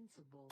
invincible.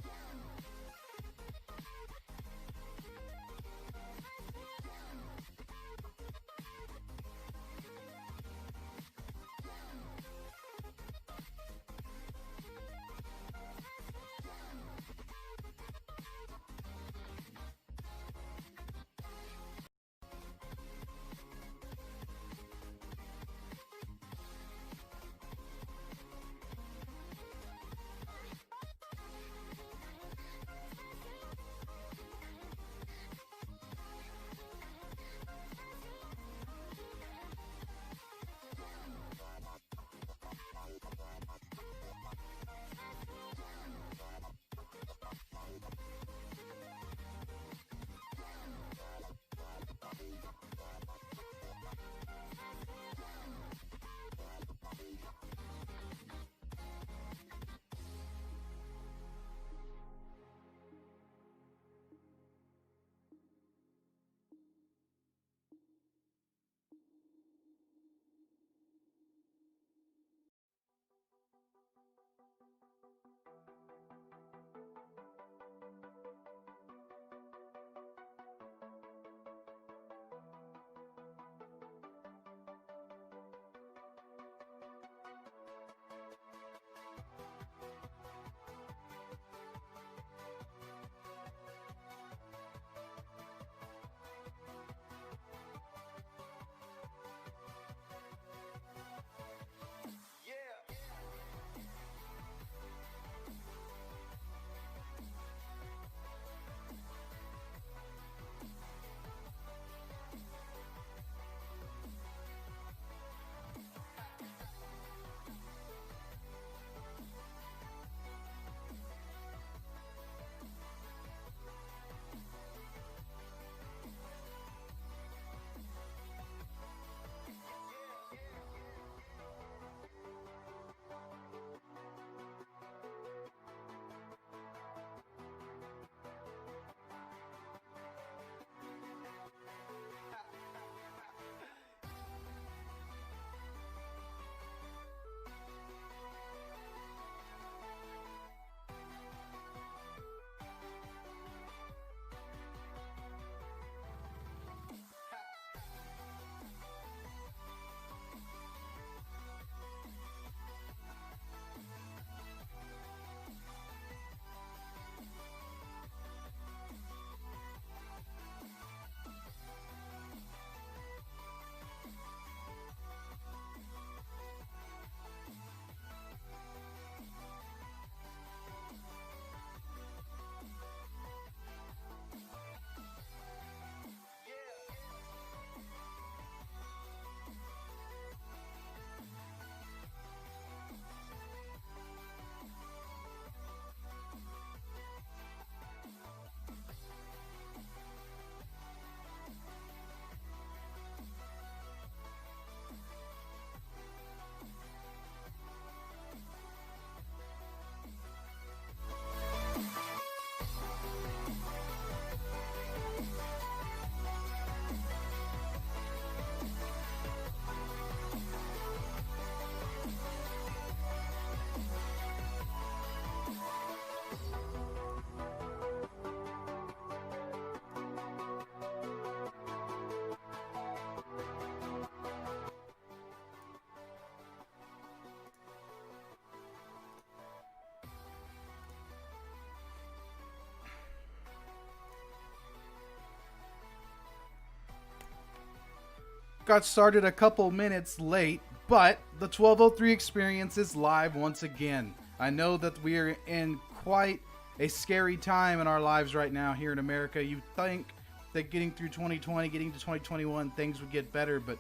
Got started a couple minutes late, but the 1203 experience is live once again. I know that we are in quite a scary time in our lives right now here in America. You think that getting through 2020, getting to 2021, things would get better, but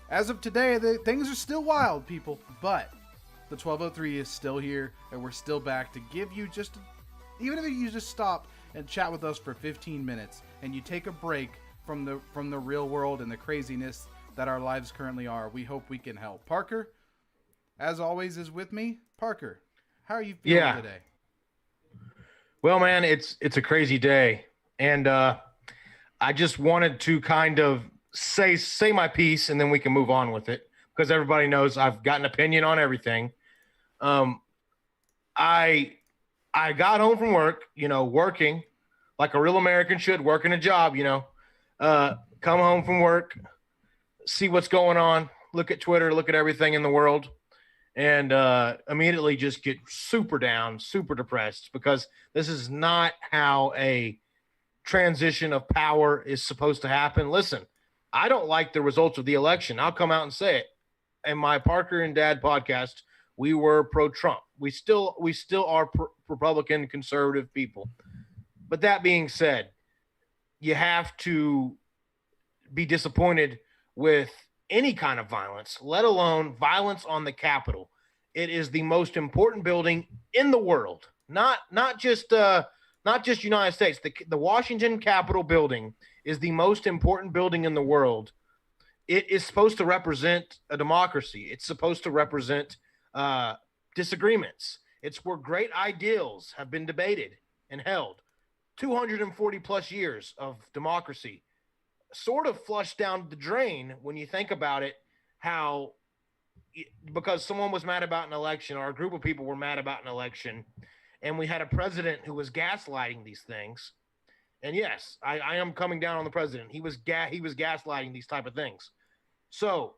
as of today, things are still wild, people. But the 1203 is still here, and we're still back to give you just, even if you just stop and chat with us for 15 minutes, and you take a break from the real world and the craziness that our lives currently are, we hope we can help. Parker, as always, is with me. Parker, how are you feeling today? Well, man, it's a crazy day, and I just wanted to kind of say my piece, and then we can move on with it, because everybody knows I've got an opinion on everything. I I got home from work, working like a real American should, working a job, come home from work, see what's going on, look at Twitter, look at everything in the world, and immediately just get super down, super depressed, because this is not how a transition of power is supposed to happen. Listen, I don't like the results of the election. I'll come out and say it. In my Parker and Dad podcast, we were pro-Trump. We still are Republican conservative people. But that being said, you have to be disappointed with any kind of violence, let alone violence on the Capitol. It is the most important building in the world, not just United States. The Washington Capitol building is the most important building in the world. It is supposed to represent a democracy. It's supposed to represent disagreements. It's where great ideals have been debated and held. 240 plus years of democracy sort of flushed down the drain when you think about it, because someone was mad about an election, or a group of people were mad about an election, and we had a president who was gaslighting these things. And yes, I am coming down on the president. He was gaslighting these type of things. So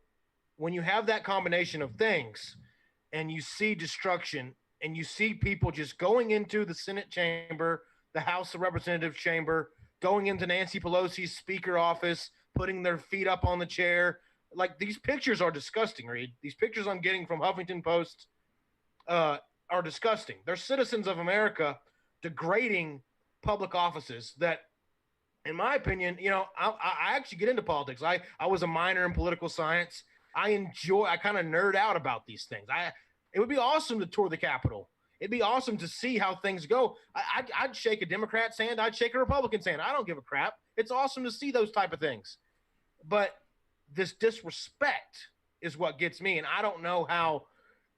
when you have that combination of things, and you see destruction, and you see people just going into the Senate chamber, the House of Representatives chamber, going into Nancy Pelosi's speaker office, putting their feet up on the chair. Like, these pictures are disgusting, Reed. These pictures I'm getting from Huffington Post are disgusting. They're citizens of America degrading public offices that, in my opinion, I actually get into politics. I was a minor in political science. I kind of nerd out about these things. It would be awesome to tour the Capitol. It'd be awesome to see how things go. I'd shake a Democrat's hand. I'd shake a Republican's hand. I don't give a crap. It's awesome to see those type of things. But this disrespect is what gets me. And I don't know how.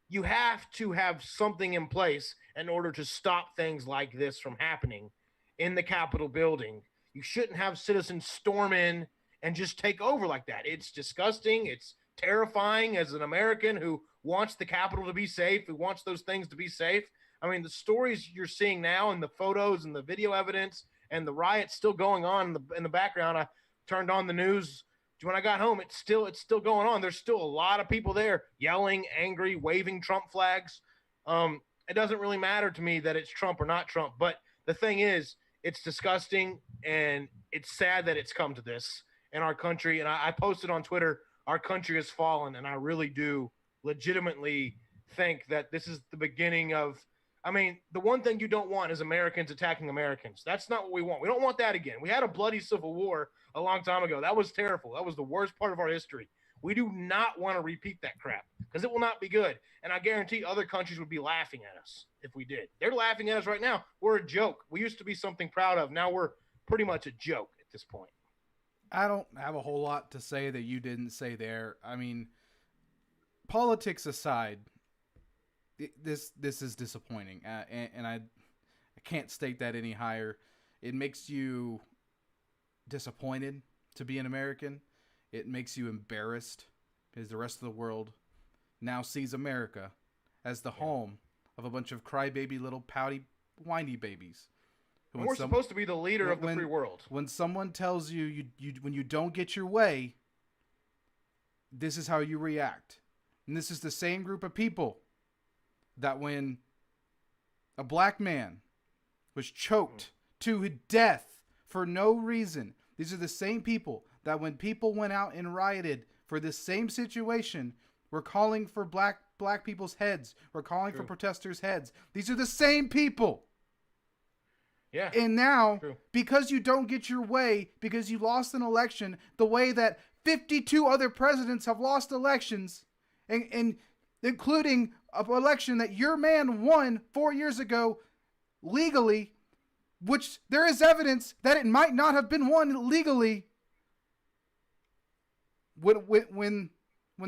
You have to have something in place in order to stop things like this from happening in the Capitol building. You shouldn't have citizens storm in and just take over like that. It's disgusting. It's terrifying as an American who wants the Capitol to be safe, who wants those things to be safe. I mean, the stories you're seeing now, and the photos and the video evidence and the riots still going on in the background. I turned on the news when I got home. It's still going on. There's still a lot of people there yelling, angry, waving Trump flags. It doesn't really matter to me that it's Trump or not Trump. But the thing is, it's disgusting, and it's sad that it's come to this in our country. And I posted on Twitter, our country has fallen, and I really do legitimately think that this is the beginning of – I mean, the one thing you don't want is Americans attacking Americans. That's not what we want. We don't want that again. We had a bloody civil war a long time ago. That was terrible. That was the worst part of our history. We do not want to repeat that crap, because it will not be good. And I guarantee other countries would be laughing at us if we did. They're laughing at us right now. We're a joke. We used to be something proud of. Now we're pretty much a joke at this point. I don't have a whole lot to say that you didn't say there. I mean, politics aside, this is disappointing, and I can't state that any higher. It makes you disappointed to be an American. It makes you embarrassed because the rest of the world now sees America as the home of a bunch of crybaby little pouty, whiny babies. We're supposed to be the leader of the free world. When someone tells you when you don't get your way, this is how you react. And this is the same group of people that when a black man was choked to death for no reason, these are the same people that when people went out and rioted for this same situation, were calling for black people's heads, were calling for protesters' heads. These are the same people. Yeah. And now, because you don't get your way, because you lost an election, the way that 52 other presidents have lost elections, and including an election that your man won 4 years ago legally, which there is evidence that it might not have been won legally. When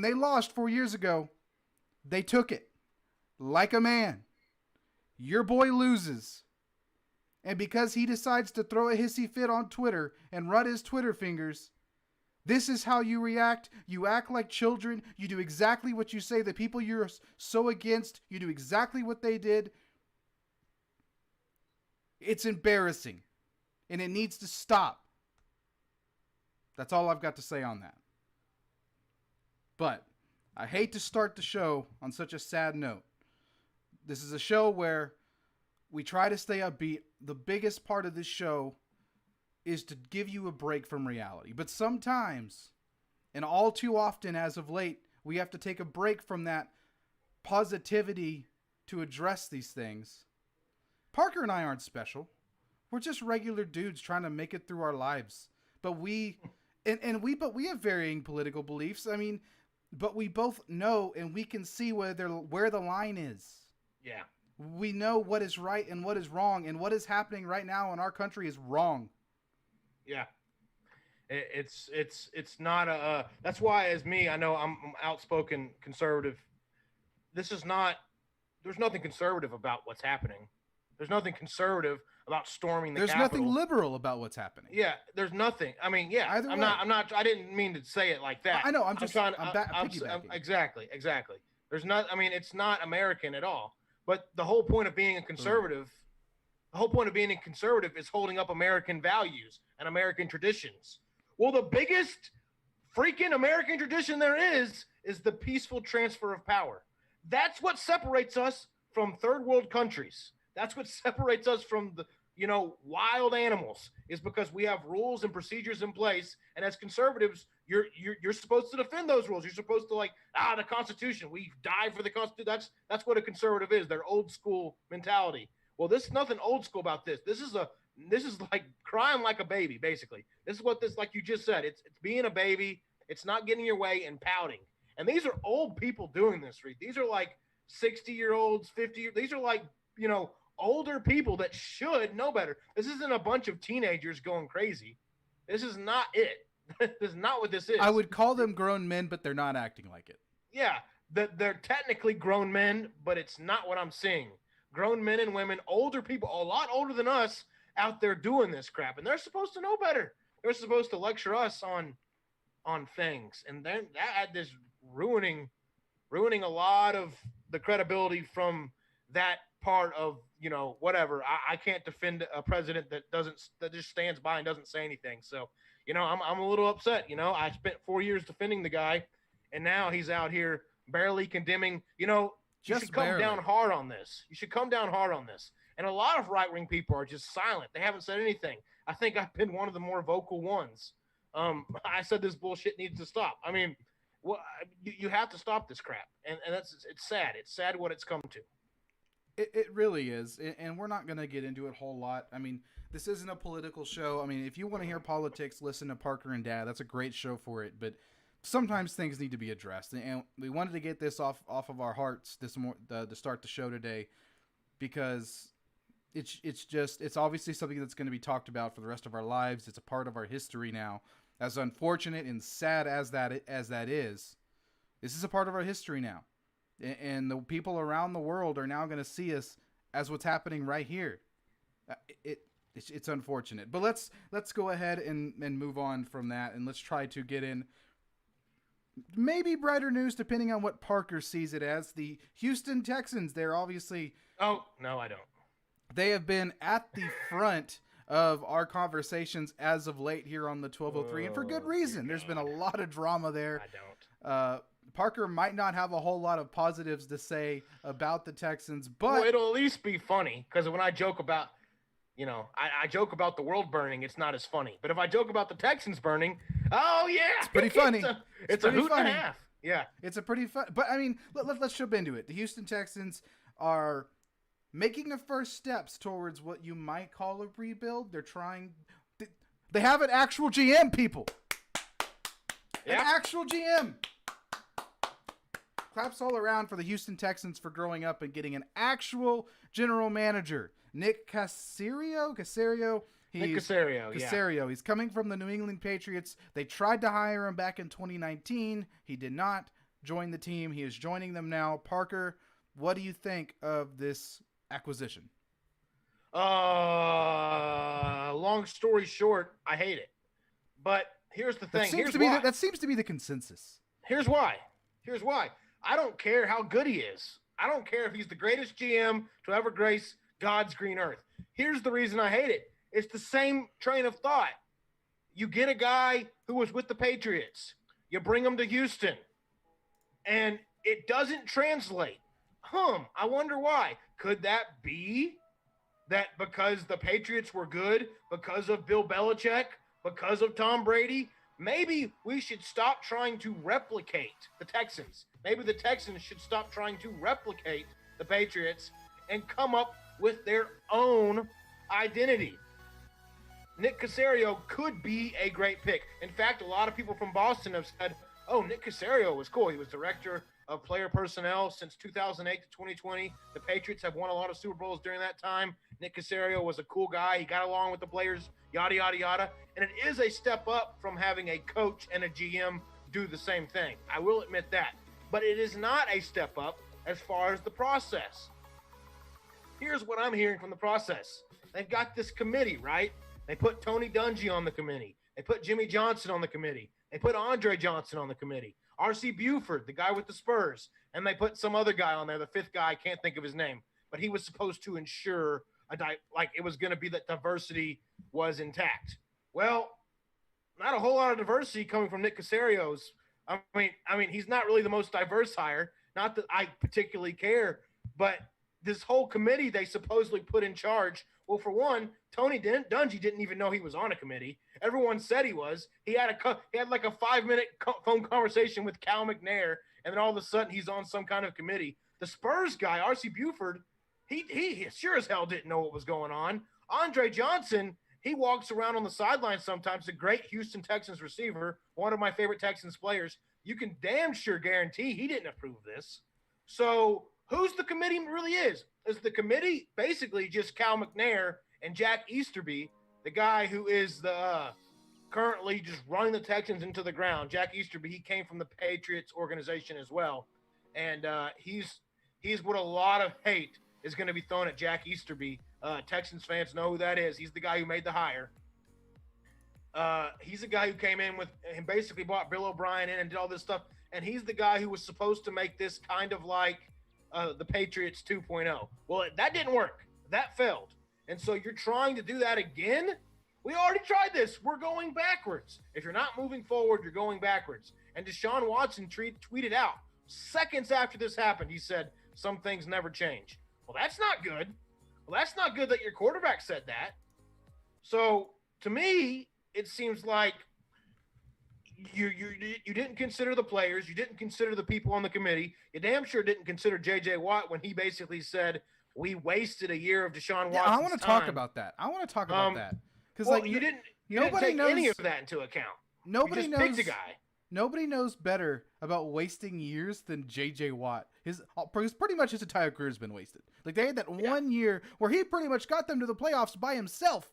they lost 4 years ago, they took it like a man. Your boy loses. And because he decides to throw a hissy fit on Twitter and run his Twitter fingers, this is how you react. You act like children. You do exactly what you say. The people you're so against, you do exactly what they did. It's embarrassing, and it needs to stop. That's all I've got to say on that. But I hate to start the show on such a sad note. This is a show where we try to stay upbeat. The biggest part of this show is to give you a break from reality. But sometimes, and all too often as of late, we have to take a break from that positivity to address these things. Parker and I aren't special. We're just regular dudes trying to make it through our lives. But we have varying political beliefs. I mean, but we both know and we can see where the line is. Yeah. We know what is right and what is wrong, and what is happening right now in our country is wrong. Yeah. It's not a that's why, as me, I know I'm outspoken conservative. There's nothing conservative about what's happening. There's nothing conservative about storming the Capitol. There's nothing liberal about what's happening. Yeah, there's nothing. I mean, yeah, Either I'm way. not. I didn't mean to say it like that. I know. I'm piggybacking. Exactly. There's not. I mean, it's not American at all. But the whole point of being a conservative, is holding up American values and American traditions. Well, the biggest freaking American tradition there is the peaceful transfer of power. That's what separates us from third world countries. That's what separates us from the, wild animals, is because we have rules and procedures in place. And as conservatives, you're supposed to defend those rules. You're supposed to the Constitution. We die for the Constitution. That's what a conservative is. Their old school mentality. Well, there's nothing old school about this. This is like crying like a baby, basically. This is what this, like you just said, it's being a baby. It's not getting your way and pouting. And these are old people doing this, Reed. These are like 60-year-olds, 50. These are like, older people that should know better. This isn't a bunch of teenagers going crazy. This is not it. This is not what this is. I would call them grown men, but they're not acting like it. Yeah, they're technically grown men, but it's not what I'm seeing. Grown men and women, older people, a lot older than us, out there doing this crap, and they're supposed to know better. They're supposed to lecture us on things, and then that is ruining a lot of the credibility from that part of whatever. I can't defend a president that just stands by and doesn't say anything. So I'm a little upset. I spent 4 years defending the guy, and now he's out here barely condemning. You should come down hard on this. You should come down hard on this. And a lot of right-wing people are just silent. They haven't said anything. I think I've been one of the more vocal ones. I said this bullshit needs to stop. I mean, you have to stop this crap. And it's sad. It's sad what it's come to. It really is. And we're not going to get into it a whole lot. I mean, this isn't a political show. I mean, if you want to hear politics, listen to Parker and Dad. That's a great show for it. But sometimes things need to be addressed. And we wanted to get this off of our hearts to start the show today, because it's obviously something that's going to be talked about for the rest of our lives. It's a part of our history now. As unfortunate and sad as that is, this is a part of our history now. And the people around the world are now going to see us as what's happening right here. It's unfortunate, but let's go ahead and move on from that, and let's try to get in maybe brighter news, depending on what Parker sees it as. The Houston Texans, they're obviously... Oh, no, I don't. They have been at the front of our conversations as of late here on the 1203, and for good reason. There's been a lot of drama there. I don't. Parker might not have a whole lot of positives to say about the Texans, but... Well, it'll at least be funny, because when I joke about, I joke about the world burning, it's not as funny. But if I joke about the Texans burning, oh, yeah! It's pretty funny. It's a hoot and a half. Yeah. It's a pretty fun... But, I mean, let's jump into it. The Houston Texans are making the first steps towards what you might call a rebuild. They're trying... They have an actual GM, people! Yeah. An actual GM! Claps all around for the Houston Texans for growing up and getting an actual general manager. Nick Caserio. Nick Caserio, yeah. He's coming from the New England Patriots. They tried to hire him back in 2019. He did not join the team. He is joining them now. Parker, what do you think of this acquisition? Long story short, I hate it. But here's the thing. That seems to be the consensus. Here's why. I don't care how good he is. I don't care if he's the greatest GM to ever grace God's green earth. Here's the reason I hate it. It's the same train of thought. You get a guy who was with the Patriots. You bring him to Houston. And it doesn't translate. I wonder why. Could that be that because the Patriots were good, because of Bill Belichick, because of Tom Brady? Maybe we should stop trying to replicate the Texans. Maybe the Texans should stop trying to replicate the Patriots and come up with their own identity. Nick Caserio could be a great pick. In fact, a lot of people from Boston have said, oh, Nick Caserio was cool. He was director of player personnel since 2008 to 2020. The Patriots have won a lot of Super Bowls during that time. Nick Caserio was a cool guy. He got along with the players, yada, yada, yada. And it is a step up from having a coach and a GM do the same thing. I will admit that. But it is not a step up as far as the process. Here's what I'm hearing from the process. They've got this committee, right? They put Tony Dungy on the committee. They put Jimmy Johnson on the committee. They put Andre Johnson on the committee. R.C. Buford, the guy with the Spurs. And they put some other guy on there, the fifth guy, I can't think of his name. But he was supposed to ensure, it was going to be that diversity was intact. Well, not a whole lot of diversity coming from Nick Caserio's. I mean, he's not really the most diverse hire. Not that I particularly care, but this whole committee they supposedly put in charge. Well, for one, Tony Dungy didn't even know he was on a committee. Everyone said he was. He had like a 5-minute phone conversation with Cal McNair, and then all of a sudden he's on some kind of committee. The Spurs guy, R.C. Buford, he sure as hell didn't know what was going on. Andre Johnson, he walks around on the sideline sometimes, a great Houston Texans receiver, one of my favorite Texans players. You can damn sure guarantee he didn't approve this. So who's the committee really is? Is the committee basically just Cal McNair and Jack Easterby, the guy who is the currently just running the Texans into the ground. Jack Easterby, he came from the Patriots organization as well. And he's what a lot of hate is going to be thrown at Jack Easterby. Texans fans know who that is. He's the guy who made the hire. He's the guy who came in with and basically brought Bill O'Brien in and did all this stuff. And he's the guy who was supposed to make this kind of like the Patriots 2.0. Well, that didn't work. That failed. And so you're trying to do that again? We already tried this. We're going backwards. If you're not moving forward, you're going backwards. And Deshaun Watson tweeted out seconds after this happened. He said, some things never change. Well, that's not good. Well, that's not good that your quarterback said that. So to me, it seems like you didn't consider the players. You didn't consider the people on the committee. You damn sure didn't consider J.J. Watt when he basically said, we wasted a year of Deshaun Watson's time. I want to talk about that. Because you didn't take any of that into account. Nobody knows. Picked a guy. Nobody knows better about wasting years than J.J. Watt. His pretty much his entire career has been wasted. Like they had that 1 year where he pretty much got them to the playoffs by himself.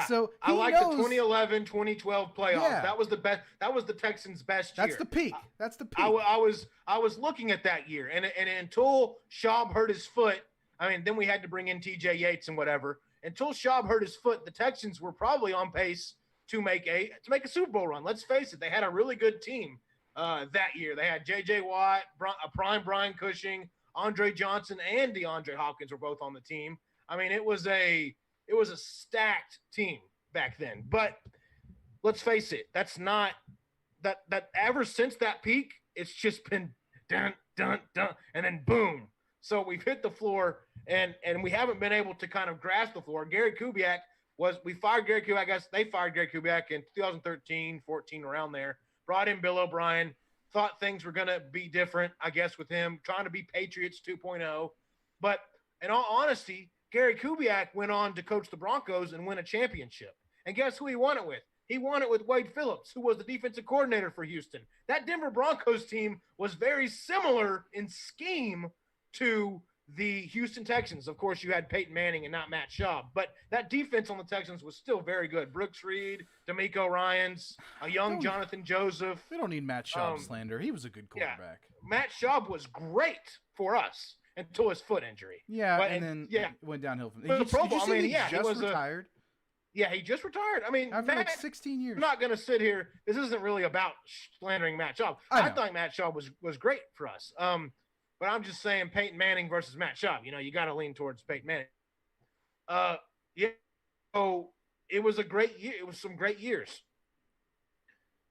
So I like the 2011, 2012 playoffs. Yeah. That was the best. That was the Texans' best year. That's the peak. That's the peak. I was looking at that year, and until Schaub hurt his foot, I mean, then we had to bring in T.J. Yates and whatever. Until Schaub hurt his foot, the Texans were probably on pace to make a Super Bowl run. Let's face it, they had a really good team that year. They had J.J. Watt, a prime Brian Cushing, Andre Johnson, and DeAndre Hopkins were both on the team. I mean, it was a stacked team back then. But let's face it, that's not that ever since that peak, it's just been dun, dun, dun, and then boom. So we've hit the floor and we haven't been able to kind of grasp the floor. Gary Kubiak we fired Gary Kubiak. I guess they fired Gary Kubiak in 2013, 14, around there. Brought in Bill O'Brien, thought things were going to be different, I guess, with him, trying to be Patriots 2.0. But in all honesty, Gary Kubiak went on to coach the Broncos and win a championship. And guess who he won it with? He won it with Wade Phillips, who was the defensive coordinator for Houston. That Denver Broncos team was very similar in scheme to the Houston Texans. Of course, you had Peyton Manning and not Matt Schaub, but that defense on the Texans was still very good. Brooks Reed, D'Amico Ryans, a young Jonathan Joseph. We don't need Matt Schaub slander. He was a good quarterback. Yeah, Matt Schaub was great for us until his foot injury. Yeah, but, and then it went downhill from there. He just retired. He just retired. I mean, after like 16 years. I'm not going to sit here. This isn't really about slandering Matt Schaub. I thought Matt Schaub was great for us. But I'm just saying Peyton Manning versus Matt Schaub. You know, you got to lean towards Peyton Manning. Yeah. So it was a great year. It was some great years,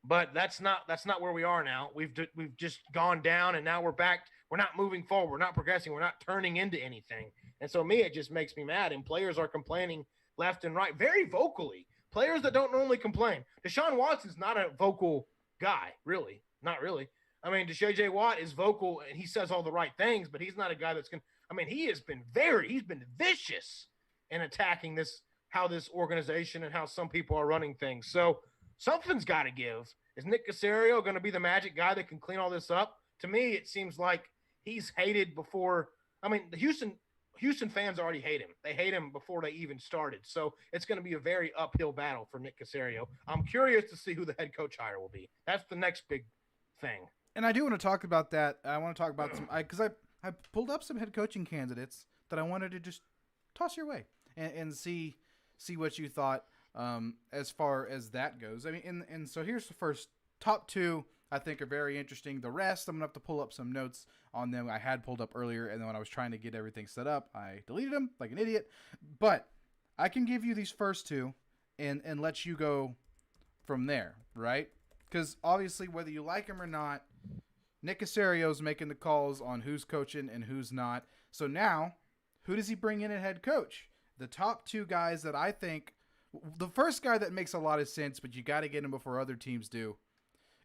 but that's not where we are now. We've just gone down, and now we're back. We're not moving forward. We're not progressing. We're not turning into anything. And so me, it just makes me mad. And players are complaining left and right, very vocally. Players that don't normally complain. Deshaun Watson's not a vocal guy, really, not really. I mean, J.J. Watt is vocal and he says all the right things, but he's not a guy that's going. I mean, he's been vicious in attacking this how this organization and how some people are running things. So something's got to give. Is Nick Caserio going to be the magic guy that can clean all this up? To me, it seems like he's hated before. I mean, the Houston fans already hate him. They hate him before they even started. So it's going to be a very uphill battle for Nick Caserio. I'm curious to see who the head coach hire will be. That's the next big thing. And I do want to talk about that. I want to talk about some because I pulled up some head coaching candidates that I wanted to just toss your way and see what you thought as far as that goes. I mean, and so here's the first top two I think are very interesting. The rest, I'm going to have to pull up some notes on them. I had pulled up earlier, and then when I was trying to get everything set up, I deleted them like an idiot. But I can give you these first two and let you go from there, right? Because obviously, whether you like him or not, Nick Caserio's making the calls on who's coaching and who's not. So now, who does he bring in at head coach? The top two guys that I think, the first guy that makes a lot of sense, but you got to get him before other teams do,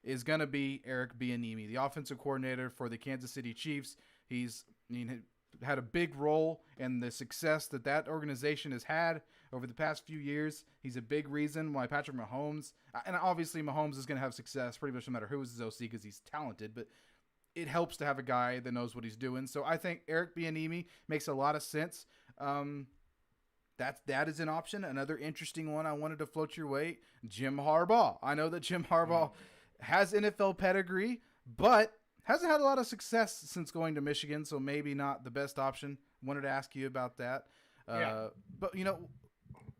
is going to be Eric Bieniemy, the offensive coordinator for the Kansas City Chiefs. He's had a big role in the success that organization has had over the past few years. He's a big reason why Patrick Mahomes, and obviously Mahomes is going to have success pretty much no matter who is his OC because he's talented, but it helps to have a guy that knows what he's doing. So I think Eric Bieniemy makes a lot of sense. That is an option. Another interesting one I wanted to float your way, Jim Harbaugh. I know that Jim Harbaugh has NFL pedigree, but hasn't had a lot of success since going to Michigan, so maybe not the best option. Wanted to ask you about that. But,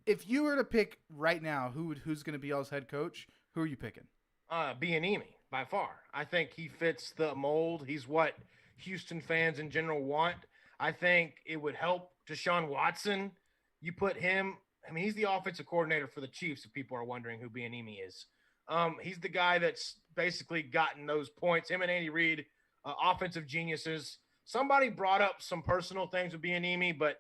if you were to pick right now who's going to be y'all's head coach, who are you picking? Bieniemy, by far. I think he fits the mold. He's what Houston fans in general want. I think it would help Deshaun Watson. You put him – I mean, he's the offensive coordinator for the Chiefs, if people are wondering who Bieniemy is. He's the guy that's basically gotten those points. Him and Andy Reid, offensive geniuses. Somebody brought up some personal things with Bieniemy, but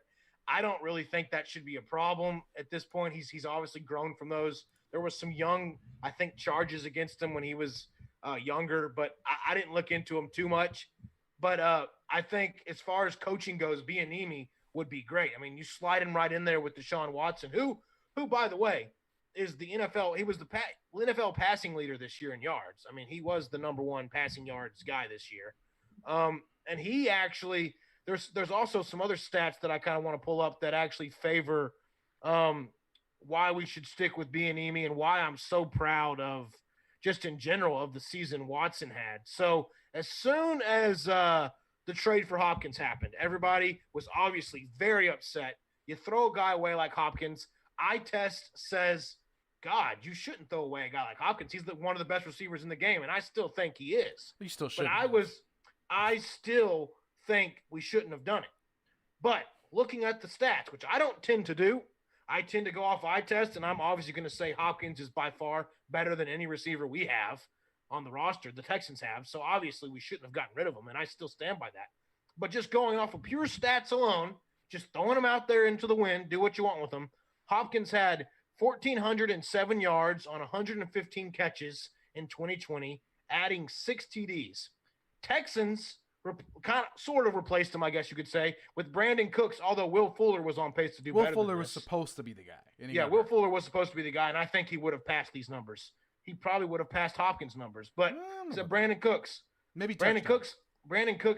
I don't really think that should be a problem at this point. He's obviously grown from those. There was some young, I think, charges against him when he was younger, but I didn't look into him too much. But I think as far as coaching goes, Bieniemy would be great. I mean, you slide him right in there with Deshaun Watson, who by the way, is the NFL. He was the NFL passing leader this year in yards. I mean, he was the number one passing yards guy this year. And he actually there's also some other stats that I kind of want to pull up that actually favor why we should stick with Bieniemy and why I'm so proud of just in general of the season Watson had. So as soon as the trade for Hopkins happened, everybody was obviously very upset. You throw a guy away like Hopkins. Eye test says, God, you shouldn't throw away a guy like Hopkins. He's one of the best receivers in the game, and I still think he is. You still should. But I still think we shouldn't have done it. But looking at the stats, which I don't tend to do, I tend to go off eye test, and I'm obviously going to say Hopkins is by far better than any receiver we have on the roster, the Texans have. So obviously we shouldn't have gotten rid of him, and I still stand by that. But just going off of pure stats alone, just throwing them out there into the wind, do what you want with them. Hopkins had 1,407 yards on 115 catches in 2020, adding 6 TDs. Texans sort of replaced him, I guess you could say, with Brandon Cooks, although Will Fuller was on pace to do better. Will Fuller was supposed to be the guy. Yeah, Will Fuller was supposed to be the guy, and I think he would have passed these numbers. He probably would have passed Hopkins' numbers, but it's Brandon Cooks. Maybe Brandon Cooks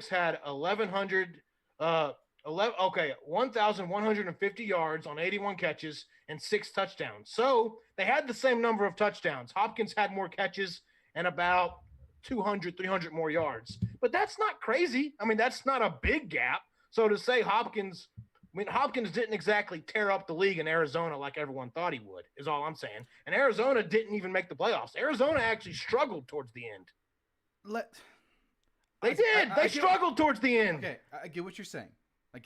had 1,150 yards on 81 catches and 6 touchdowns. So they had the same number of touchdowns. Hopkins had more catches and about 200, 300 more yards. But that's not crazy. I mean, that's not a big gap. So to say Hopkins didn't exactly tear up the league in Arizona like everyone thought he would, is all I'm saying. And Arizona didn't even make the playoffs. Arizona actually struggled towards the end. They struggled towards the end. Okay, I get what you're saying. And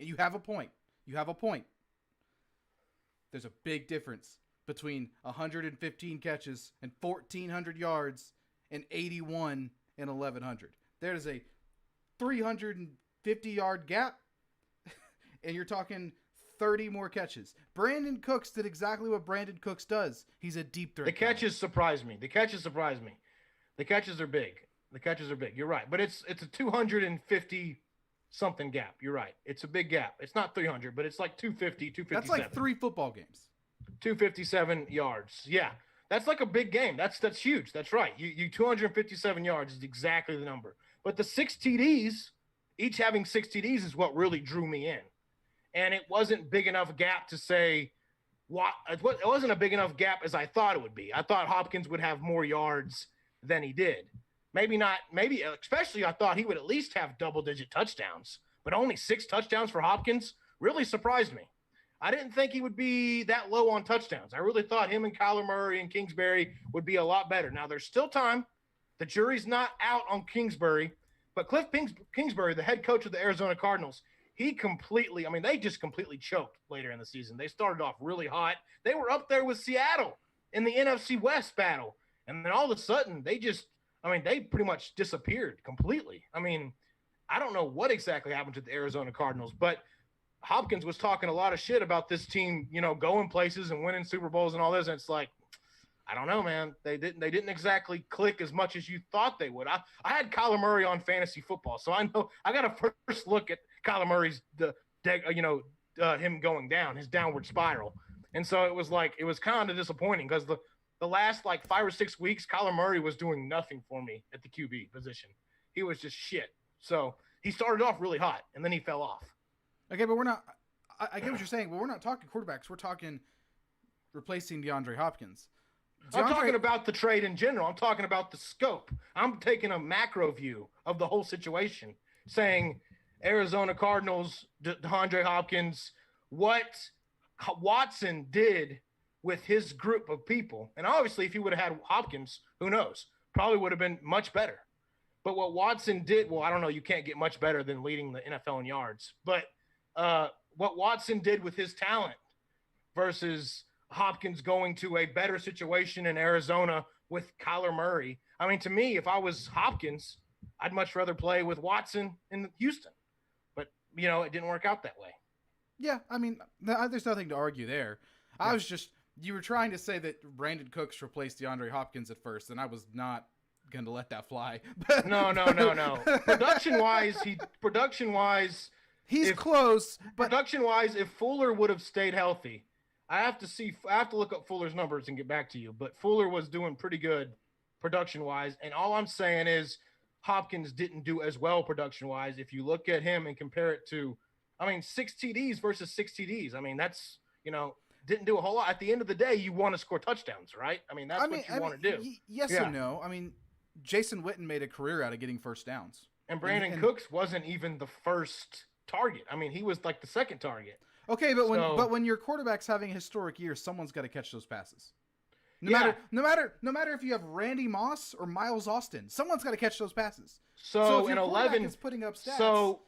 you have a point. There's a big difference between 115 catches and 1,400 yards and 81 and 1,100. There's a 350-yard gap, and you're talking 30 more catches. Brandon Cooks did exactly what Brandon Cooks does. He's a deep threat. The catches surprise me. The catches surprise me. The catches are big. The catches are big. You're right. But it's a 250 something gap. You're right. It's a big gap. It's not 300, but it's like 250, 257. That's like 3 football games. 257 yards. Yeah. That's like a big game. That's huge. That's right. You 257 yards is exactly the number. But the 6 TDs, each having 6 TDs is what really drew me in. And it wasn't big enough gap to say what it wasn't a big enough gap as I thought it would be. I thought Hopkins would have more yards than he did. Maybe not, especially I thought he would at least have double-digit touchdowns, but only 6 touchdowns for Hopkins really surprised me. I didn't think he would be that low on touchdowns. I really thought him and Kyler Murray and Kingsbury would be a lot better. Now, there's still time. The jury's not out on Kingsbury, but Cliff Kingsbury, the head coach of the Arizona Cardinals, they just completely choked later in the season. They started off really hot. They were up there with Seattle in the NFC West battle. And then all of a sudden, they pretty much disappeared completely. I don't know what exactly happened to the Arizona Cardinals, but Hopkins was talking a lot of shit about this team, going places and winning Super Bowls and all this. And it's like, I don't know, man. They didn't exactly click as much as you thought they would. I had Kyler Murray on fantasy football, so I know I got a first look at Kyler Murray's him going down, his downward spiral. And so it was kind of disappointing because the last 5 or 6 weeks, Kyler Murray was doing nothing for me at the QB position. He was just shit. So he started off really hot and then he fell off. Okay, but we're not. I get what you're saying, but we're not talking quarterbacks. We're talking replacing DeAndre Hopkins. I'm talking about the trade in general. I'm talking about the scope. I'm taking a macro view of the whole situation, saying Arizona Cardinals, DeAndre Hopkins, what Watson did with his group of people. And obviously, if he would have had Hopkins, who knows? Probably would have been much better. But what Watson did, well, I don't know. You can't get much better than leading the NFL in yards. But what Watson did with his talent versus Hopkins going to a better situation in Arizona with Kyler Murray. To me, if I was Hopkins, I'd much rather play with Watson in Houston. But, it didn't work out that way. Yeah, there's nothing to argue there. Yeah. You were trying to say that Brandon Cooks replaced DeAndre Hopkins at first, and I was not going to let that fly. No. Production-wise, he's close. But production-wise, if Fuller would have stayed healthy, I have to look up Fuller's numbers and get back to you. But Fuller was doing pretty good production-wise, and all I'm saying is Hopkins didn't do as well production-wise. If you look at him and compare it to, 6 TDs versus 6 TDs. That's, didn't do a whole lot. At the end of the day, you want to score touchdowns, right? That's what you want to do. Yes and no. Jason Witten made a career out of getting first downs. And Brandon Cooks wasn't even the first target. He was like the second target. Okay, but when your quarterback's having a historic year, someone's got to catch those passes. No matter if you have Randy Moss or Miles Austin, someone's got to catch those passes. So in 11 is putting up stats.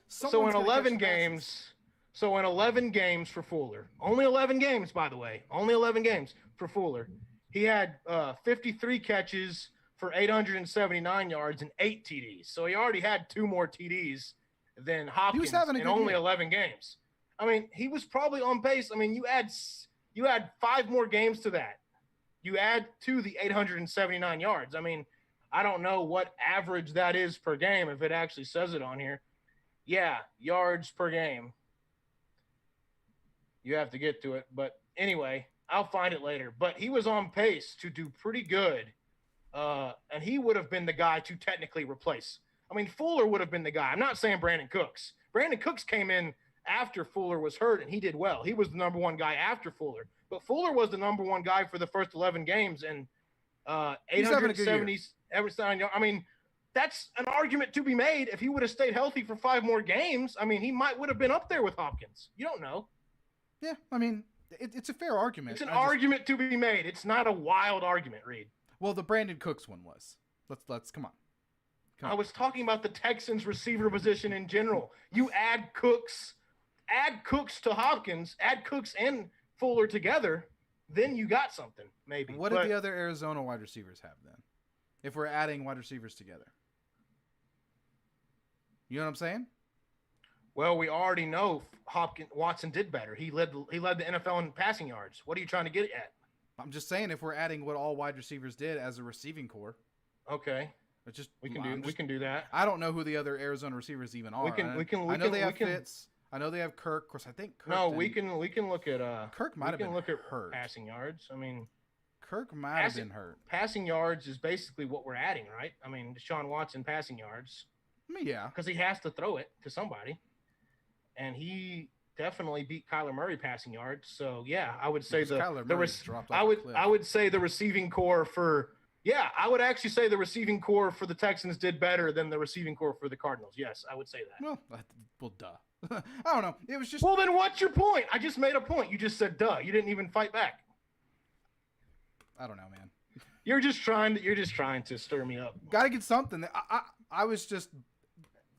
So in 11 games, in 11 games for Fuller, only 11 games by the way, only 11 games for Fuller. He had 53 catches for 879 yards and 8 TDs. So he already had 2 more TDs than Hopkins in only 11 games. He was probably on pace. You add 5 more games to that. You add to the 879 yards. I don't know what average that is per game, if it actually says it on here. Yeah, yards per game. You have to get to it. But anyway, I'll find it later. But he was on pace to do pretty good. And he would have been the guy to technically replace. Fuller would have been the guy. I'm not saying Brandon Cooks. Brandon Cooks came in after Fuller was hurt, and he did well. He was the number 1 guy after Fuller. But Fuller was the number 1 guy for the first 11 games, and 870 every time. That's an argument to be made. If he would have stayed healthy for 5 more games, he would have been up there with Hopkins. You don't know. Yeah, it's a fair argument. It's an argument to be made. It's not a wild argument, Reed. Well, the Brandon Cooks one was. Let's come on. I was talking about the Texans receiver position in general. You add Cooks to Hopkins, add Cooks and Fuller together, then you got something, maybe. What did the other Arizona wide receivers have then? If we're adding wide receivers together. You know what I'm saying? Well, we already know Watson did better. He led the NFL in passing yards. What are you trying to get at? I'm just saying if we're adding what all wide receivers did as a receiving core. Okay. It's just We can do that. I don't know who the other Arizona receivers even are. I know they have Fitz. I know they have Kirk. Of course, I think Kirk. No, we can look at Kirk might have been hurt. Passing yards. I mean, Kirk might have been hurt. Passing yards is basically what we're adding, right? I mean, Deshaun Watson passing yards. I mean, yeah, because he has to throw it to somebody, and he definitely beat Kyler Murray passing yards. So yeah, I would say I would say the receiving core for. Yeah, I would actually say the receiving core for the Texans did better than the receiving core for the Cardinals. Yes, I would say that. Well, duh. I don't know. It was just. Well, then what's your point? I just made a point. You just said duh. You didn't even fight back. I don't know, man. You're just trying to stir me up. Got to get something. I was just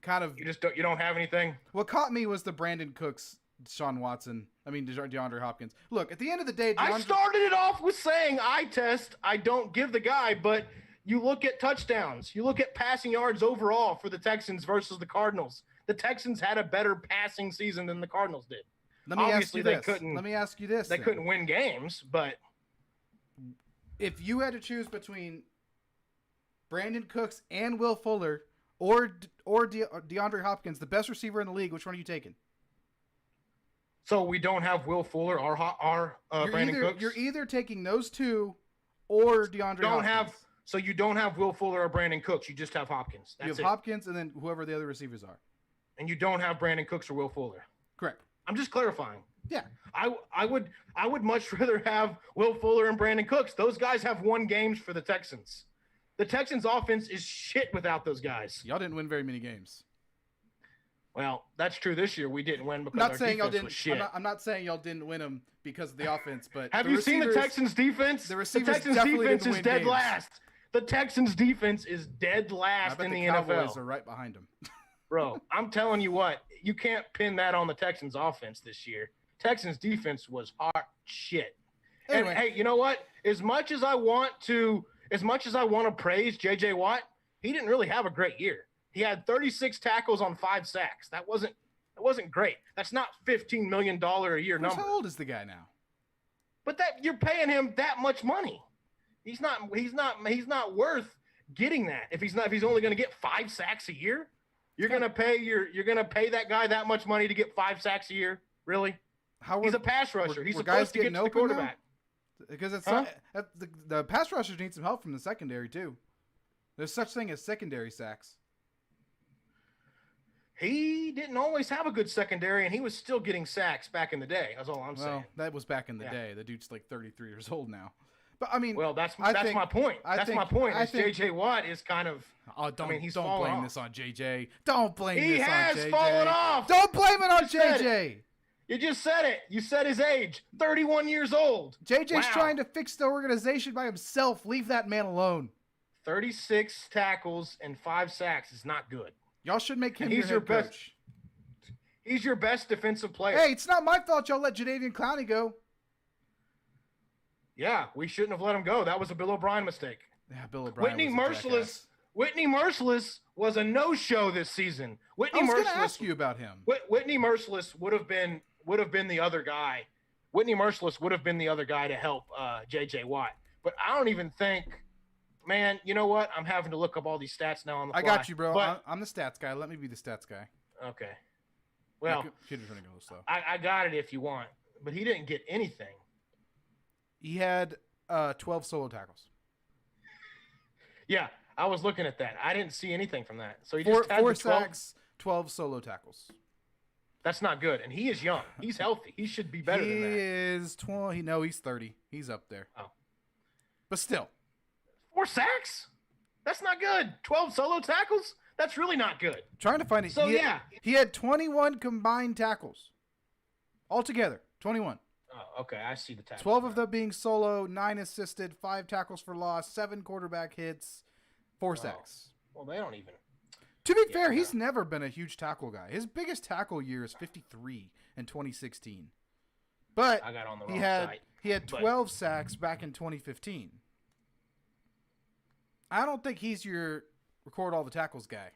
kind of. You don't have anything. What caught me was the Brandon Cooks, Deshaun Watson. I mean, DeAndre Hopkins. Look, at the end of the day, I started it off with saying eye test. I don't give the guy, but you look at touchdowns. You look at passing yards overall for the Texans versus the Cardinals. The Texans had a better passing season than the Cardinals did. Let me ask you this. They couldn't win games, but if you had to choose between Brandon Cooks and Will Fuller or DeAndre Hopkins, the best receiver in the league, which one are you taking? So we don't have Will Fuller or Brandon Cooks? You're either taking those two or DeAndre Hopkins. So you don't have Will Fuller or Brandon Cooks. You just have Hopkins. You have Hopkins and then whoever the other receivers are. And you don't have Brandon Cooks or Will Fuller. Correct. I'm just clarifying. Yeah. I would much rather have Will Fuller and Brandon Cooks. Those guys have won games for the Texans. The Texans offense is shit without those guys. Y'all didn't win very many games. Well, that's true. This year we didn't win because our defense was shit. I'm not saying y'all didn't win them because of the offense, but have you seen the Texans defense? The Texans defense is dead last. The Texans defense is dead last in the NFL. The Cowboys are right behind them. Bro, I'm telling you what, you can't pin that on the Texans offense this year. Texans defense was hot shit. Anyway. And hey, you know what? As much as I want to praise JJ Watt, he didn't really have a great year. He had 36 tackles on 5 sacks. That wasn't great. That's not $15 million a year number. How old is the guy now? But you're paying him that much money. He's not worth getting that. If he's only going to get 5 sacks a year, you're going to pay that guy that much money to get 5 sacks a year? Really? He's a pass rusher. He's supposed to get to the quarterback. Because the pass rushers need some help from the secondary too. There's such thing as secondary sacks. He didn't always have a good secondary, and he was still getting sacks back in the day. That's all I'm saying. Well, that was back in the day. The dude's like 33 years old now. But I mean, that's my point. That's my point. JJ Watt is kind of. Oh, don't blame this on JJ. Don't blame this on JJ. He has fallen off. Don't blame it on JJ. You just said it. You said his age. 31 years old. JJ's trying to fix the organization by himself. Leave that man alone. 36 tackles and 5 sacks is not good. Y'all should make him your head coach. He's your best defensive player. Hey, it's not my fault y'all let Jadeveon Clowney go. Yeah, we shouldn't have let him go. That was a Bill O'Brien mistake. Yeah, Bill O'Brien. Whitney Merciless was a no-show this season. I was going to ask you about him. Whitney Merciless would have been the other guy. Whitney Merciless would have been the other guy to help JJ Watt. But I don't even think. Man, you know what? I'm having to look up all these stats now on the fly. I got you, bro. But I'm the stats guy. Let me be the stats guy. Okay. Well, computer's gonna go slow. I got it if you want, but he didn't get anything. He had 12 solo tackles. Yeah, I was looking at that. I didn't see anything from that. So he just had 4 sacks, 12 solo tackles. That's not good, and he is young. He's healthy. He should be better than that. He is 20. No, he's 30. He's up there. Oh, but still. 4 sacks? That's not good. 12 solo tackles? That's really not good. Trying to find it. So, he had 21 combined tackles. Altogether, 21. Oh, okay. I see the tackles. 12 of them being solo, 9 assisted, 5 tackles for loss, 7 quarterback hits, 4 sacks. Well, they don't even. To be fair, he's never been a huge tackle guy. His biggest tackle year is 53 in 2016. But I got on the wrong he had site. he had But- 12 sacks back in 2015. I don't think he's your record all the tackles guy.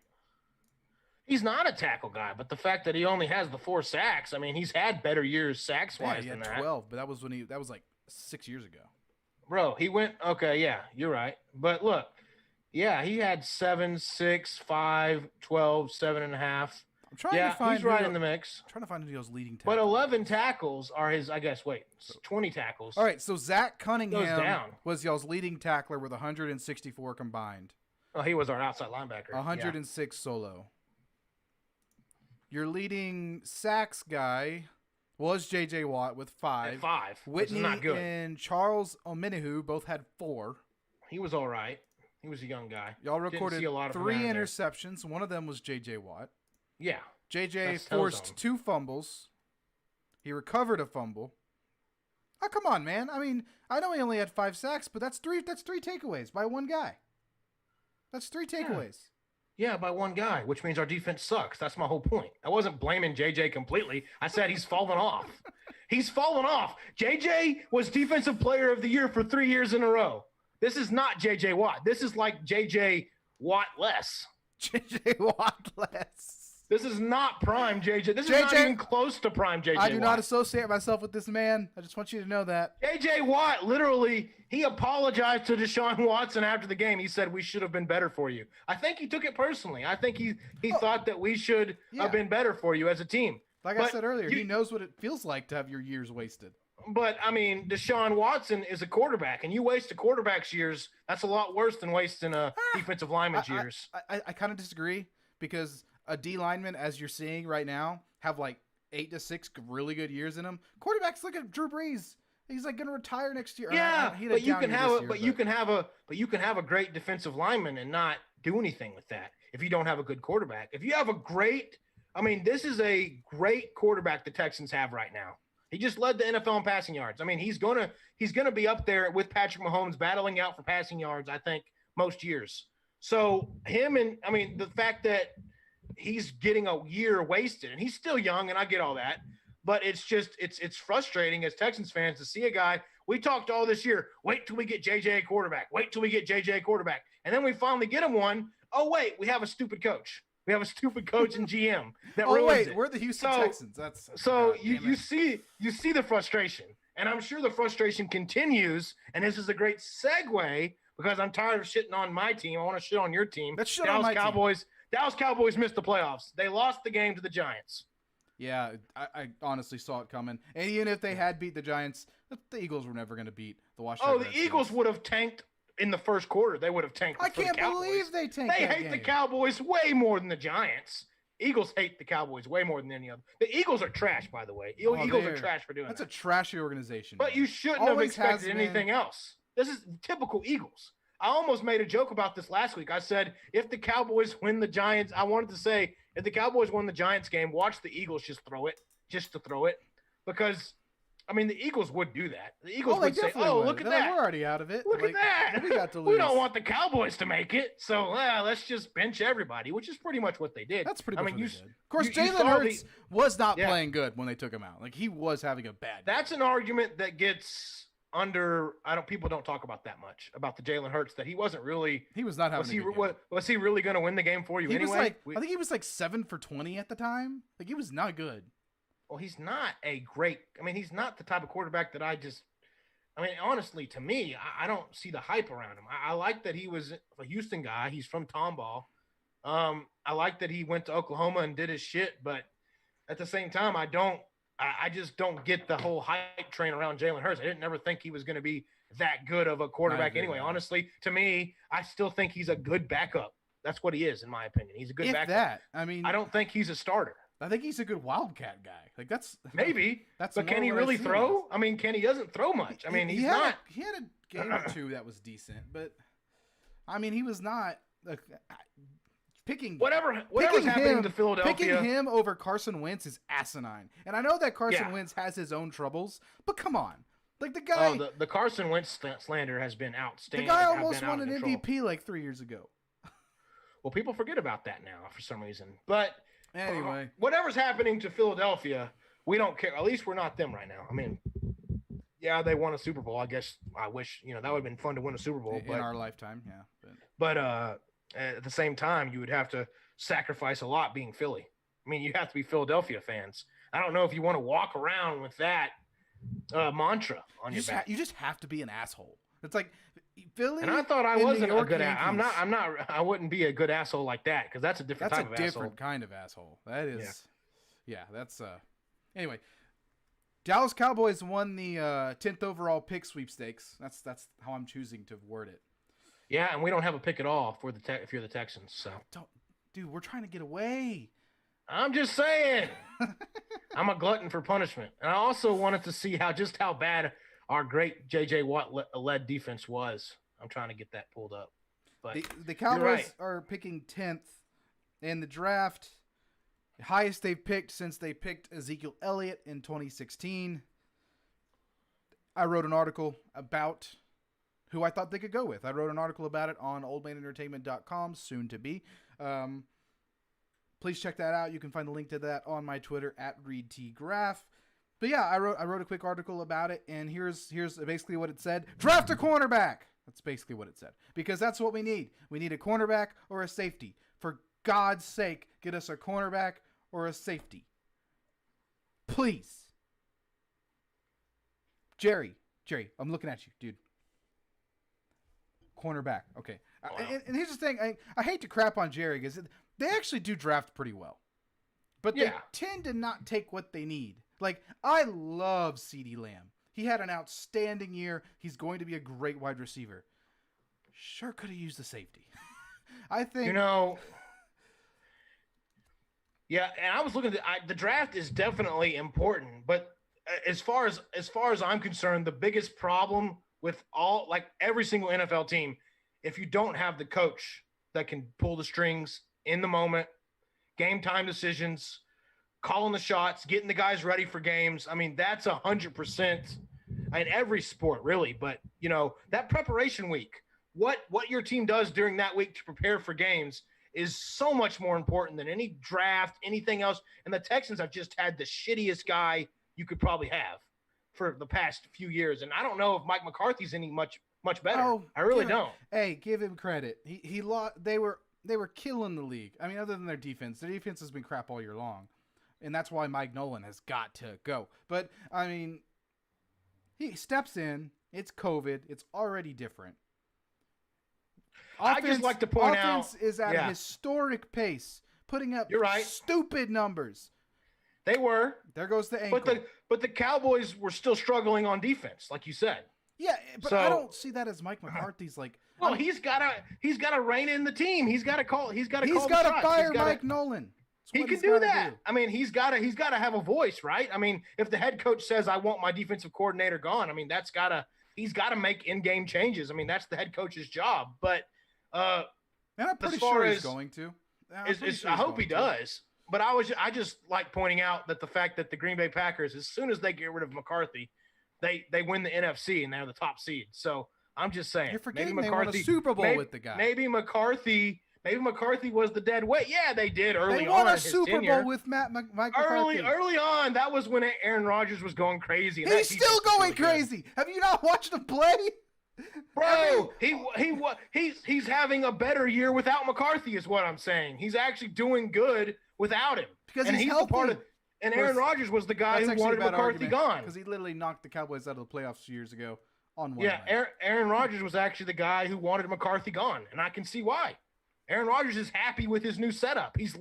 He's not a tackle guy, but the fact that he only has the 4 sacks, I mean, he's had better years sacks Yeah, wise he than had that. 12, but that was like 6 years ago. Bro, he went okay, yeah, you're right. But look, yeah, he had 7, 6, 5, 12, 7.5. I'm trying Yeah, to find he's right who- in the mix. trying to find who those leading But tackles. 11 tackles are his, I guess, 20 tackles. All right, so Zach Goes Cunningham down. was y'all's leading tackler with 164 combined, Oh, he was our outside linebacker. 106 solo. Your leading sacks guy was J.J. Watt with Yeah. 5. At 5, which is Whitney not good. and Charles Omenihu both had 4. He was all right. He was a young guy. Y'all Didn't recorded see a lot of 3 him out of there. interceptions. One of them was J.J. Watt. Yeah. J.J. That's forced Telzone. 2 fumbles. He recovered a fumble. Oh, come on, man. I mean, I know he only had 5 sacks, but that's three takeaways by one guy. That's 3 takeaways. Yeah, by one guy, which means our defense sucks. That's my whole point. I wasn't blaming JJ completely. I said he's fallen off. He's fallen off. JJ was Defensive Player of the Year for 3 years in a row. This is not JJ Watt. This is like JJ Watt less. J.J. Watt less. This is not prime JJ. This is not JJ even close to prime JJ I do Watt. not associate myself with this man. I just want you to know that. JJ Watt literally, he apologized to Deshaun Watson after the game. He said we should have been better for you. I think he took it personally. I think he thought that we should Yeah. have been better for you as a team. Like I But said earlier, you- he knows what it feels like to have your years wasted. But I mean, Deshaun Watson is a quarterback, and you waste a quarterback's years. That's a lot worse than wasting a defensive lineman's years. I kind of disagree because a D lineman, as you're seeing right now, have like 8 to 6 really good years in them. Quarterbacks, look at Drew Brees. He's like going to retire next year. Yeah, He had a but you down can year have this a year, but you can have a great defensive lineman and not do anything with that if you don't have a good quarterback. If you have a great, I mean, this is a great quarterback the Texans have right now. He just led the NFL in passing yards. I mean, he's gonna be up there with Patrick Mahomes battling out for passing yards, I think, most years. So him and I mean the fact that he's getting a year wasted and he's still young, and I get all that, but it's just it's frustrating as Texans fans to see a guy. We talked all this year, wait till we get JJ a quarterback, wait till we get JJ a quarterback, and then we finally get him one. Oh wait, we have a stupid coach. We have a stupid coach and GM that Oh ruins wait, it. we're the Houston So- Texans. That's So God you damn it. see the frustration, and I'm sure the frustration continues. And this is a great segue because I'm tired of shitting on my team. I want to shit on your team. Let's shit on my team. Dallas Cowboys missed the playoffs. They lost the game to the Giants. Yeah, I honestly saw it coming. And even if they had beat the Giants, the Eagles were never going to beat the Washington Oh, the Redskins. Eagles would have tanked in the first quarter. They would have tanked. I for the can't Cowboys. believe they tanked They that hate the game. Cowboys way more than the Giants. Eagles hate the Cowboys way more than any other. The Eagles are trash, by the way. Oh, Eagles are they're- trash for doing That's that. a trashy organization. But man. you shouldn't have Always has expected been. anything else. This is typical Eagles. I almost made a joke about this last week. I said, if the Cowboys win the Giants, I wanted to say, if the Cowboys win the Giants game, watch the Eagles just to throw it. Because, I mean, the Eagles would do that. The Eagles Oh, they would say, definitely oh, would. look at They're like, that. We're already out of it. Look Like, at that. We got to lose. We don't want the Cowboys to make it. So let's just bench everybody, which is pretty much what they did. That's pretty I much mean, what you, they did. Of course, you Jalen saw Hurts was not Yeah. playing good when they took him out. Like, he was having a bad game. That's an argument that gets under. People don't talk about that much about the Jalen Hurts that he wasn't really. He was not having Was a he good game. was he really going to win the game for you He anyway? was like, I think he was like 7 for 20 at the time. Like, he was not good. Well, he's not a great. I mean, he's not the type of quarterback that I just. I mean, honestly, to me, I don't see the hype around him. I like that he was a Houston guy. He's from Tomball. I like that he went to Oklahoma and did his shit, but at the same time, I just don't get the whole hype train around Jalen Hurts. I didn't never think he was going to be that good of a quarterback agree, anyway. man. Honestly, to me, I still think he's a good backup. That's what he is, in my opinion. He's a good If backup. that, I mean, I don't think he's a starter. I think he's a good wildcat guy. Like, that's Maybe, That's but can more he what I really see throw? I mean, Kenny doesn't throw much. I mean, he he's had not. he had a game or two that was decent, but I mean, he was not picking Whatever's picking happening him- to Philadelphia. Picking him over Carson Wentz is asinine. And I know that Carson Yeah. Wentz has his own troubles, but come on. Like, the guy the Carson Wentz slander has been the outstanding. guy Have almost been out won of an control. MVP like 3 years ago. Well, people forget about that now for some reason. But Anyway, whatever's happening to Philadelphia we don't care. At least we're not them right now. I mean, yeah, they won a Super Bowl. I guess I wish, that would have been fun to win a Super Bowl. In our lifetime, yeah. But at the same time, you would have to sacrifice a lot being Philly. I mean, you have to be Philadelphia fans. I don't know if you want to walk around with that mantra on your back. You just have to be an asshole. It's like Philly. And I thought I wasn't a good asshole. I wouldn't be a good asshole like that because that's a different type of asshole. That's a different kind of asshole. That is, yeah, that's Anyway, Dallas Cowboys won the 10th overall pick sweepstakes. That's how I'm choosing to word it. Yeah, and we don't have a pick at all for if you're the Texans. So, dude, we're trying to get away. I'm just saying. I'm a glutton for punishment, and I also wanted to see how bad our great J.J. Watt led defense was. I'm trying to get that pulled up. But the Cowboys are picking 10th in the draft. The highest they've picked since they picked Ezekiel Elliott in 2016. I wrote an article about who I thought they could go with. I wrote an article about it on oldmanentertainment.com, soon to be. Please check that out. You can find the link to that on my Twitter @ReedTGraph. But yeah, I wrote a quick article about it, and here's basically what it said. Draft a cornerback. That's basically what it said. Because that's what we need. We need a cornerback or a safety. For God's sake, get us a cornerback or a safety. Please. Jerry, I'm looking at you, dude. Cornerback. Okay. Wow. And here's the thing. I hate to crap on Jerry because they actually do draft pretty well. But they tend to not take what they need. Like, I love CeeDee Lamb. He had an outstanding year. He's going to be a great wide receiver. Sure could have used the safety. I think. Yeah, and I was looking at the draft is definitely important, but as far as I'm concerned, the biggest problem with every single NFL team, if you don't have the coach that can pull the strings in the moment, game time decisions, calling the shots, getting the guys ready for games. I mean, that's 100% in every sport, really. But that preparation week, what your team does during that week to prepare for games is so much more important than any draft, anything else. And the Texans have just had the shittiest guy you could probably have for the past few years. And I don't know if Mike McCarthy's any much better. Oh, I really don't. Hey, give him credit. He lost. They were killing the league. I mean, other than their defense has been crap all year long. And that's why Mike Nolan has got to go. But, I mean, he steps in. It's COVID. It's already different. I just like to point out. Offense is at a historic pace, putting up stupid numbers. They were. There goes the ankle. But the Cowboys were still struggling on defense, like you said. Yeah, but I don't see that as Mike McCarthy's like. Well, he's got to rein in the team. He's got to call. He's got to fire Mike Nolan. He can do that. I mean, he's got to have a voice, right? I mean, if the head coach says, "I want my defensive coordinator gone," I mean, he's got to make in-game changes. I mean, that's the head coach's job. But I'm pretty sure he's going to. I hope he does. But I just like pointing out that the fact that the Green Bay Packers, as soon as they get rid of McCarthy, they win the NFC and they're the top seed. So I'm just saying, you're forgetting maybe McCarthy, they won a Super Bowl with the guy. Maybe McCarthy was the dead weight. Yeah, they did early on. They won a Super Bowl with Mike McCarthy. Early on, that was when Aaron Rodgers was going crazy. And he's still going crazy. Have you not watched him play? Bro, he's having a better year without McCarthy, is what I'm saying. He's actually doing good without him because he's healthy. And Aaron Rodgers was the guy who wanted McCarthy gone because he literally knocked the Cowboys out of the playoffs 2 years ago on one. Yeah, Aaron Rodgers was actually the guy who wanted McCarthy gone, and I can see why. Aaron Rodgers is happy with his new setup. His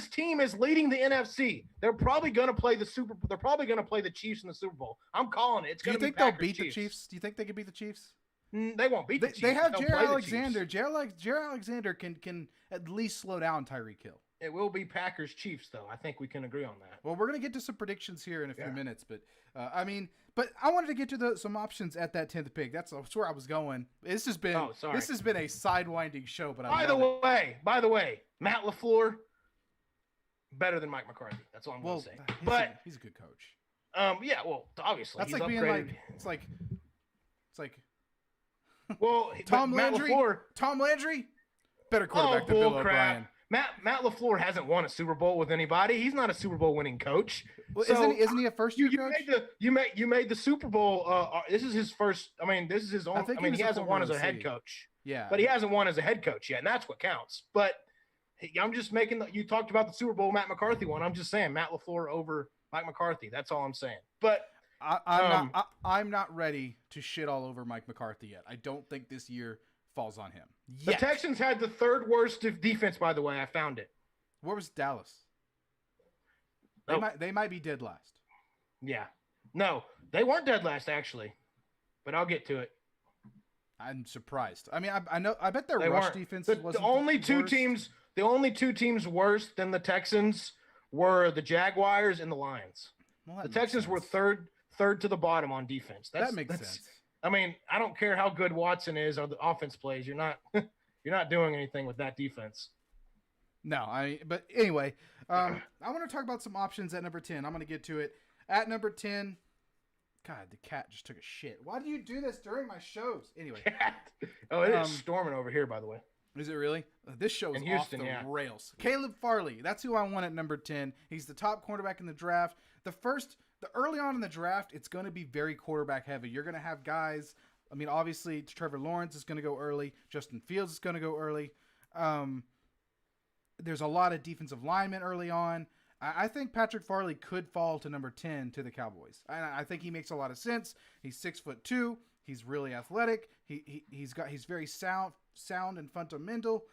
team is leading the NFC. They're probably going to play They're probably going to play the Chiefs in the Super Bowl. I'm calling it. It's going to be Packers. Do you think they'll beat the Chiefs? Do you think they can beat the Chiefs? They won't beat the Chiefs. They have Jared Alexander. Jared Alexander can at least slow down Tyreek Hill. It will be Packers Chiefs, though. I think we can agree on that. Well, we're going to get to some predictions here in a few minutes, but I wanted to get to some options at that 10th pick. That's where I was going. This has been a sidewinding show, but by the way, Matt LaFleur better than Mike McCarthy. That's all I'm going to say. But he's a good coach. Yeah, well, obviously that's he's like upgraded. being like it's like well, Tom Landry, better quarterback than Bill O'Brien. Matt LaFleur hasn't won a Super Bowl with anybody. He's not a Super Bowl winning coach. Well, So isn't he a first year you coach? you made the Super Bowl. This is his first. I mean, this is his own. think I mean, he he was a hasn't won as former a head OC. coach. Yeah, But he hasn't won as a head coach yet, and that's what counts. But I'm just making you talked about the Super Bowl Matt McCarthy one. I'm just saying Matt LaFleur over Mike McCarthy. That's all I'm saying. But I'm not ready to shit all over Mike McCarthy yet. I don't think this year falls on him. the Yet. Texans had the third worst defense, by the way. I found it. Where was Dallas? Oh. They might be dead last. Yeah. No, they weren't dead last, actually. But I'll get to it. I'm surprised. I mean, I know. I bet their They rush weren't. defense The wasn't only two worst. teams. The only two teams worse than the Texans were the Jaguars and the Lions. Well, The that makes Texans were sense. third to the bottom on defense. That makes sense. I mean, I don't care how good Watson is or the offense plays. You're not you're not doing anything with that defense. No, but anyway, I want to talk about some options at number 10. I'm going to get to it. At number 10, God, the cat just took a shit. Why do you do this during my shows? Anyway, Oh, it is storming over here, by the way. is it really? This show is In Houston, off the yeah. rails. Caleb Farley, that's who I want at number 10. He's the top cornerback in the draft. The early on in the draft, it's going to be very quarterback heavy. You're going to have guys. I mean, obviously, Trevor Lawrence is going to go early. Justin Fields is going to go early. There's a lot of defensive linemen early on. I think Patrick Farley could fall to number 10 to the Cowboys. I think he makes a lot of sense. He's 6'2". He's really athletic. He's very sound and fundamental.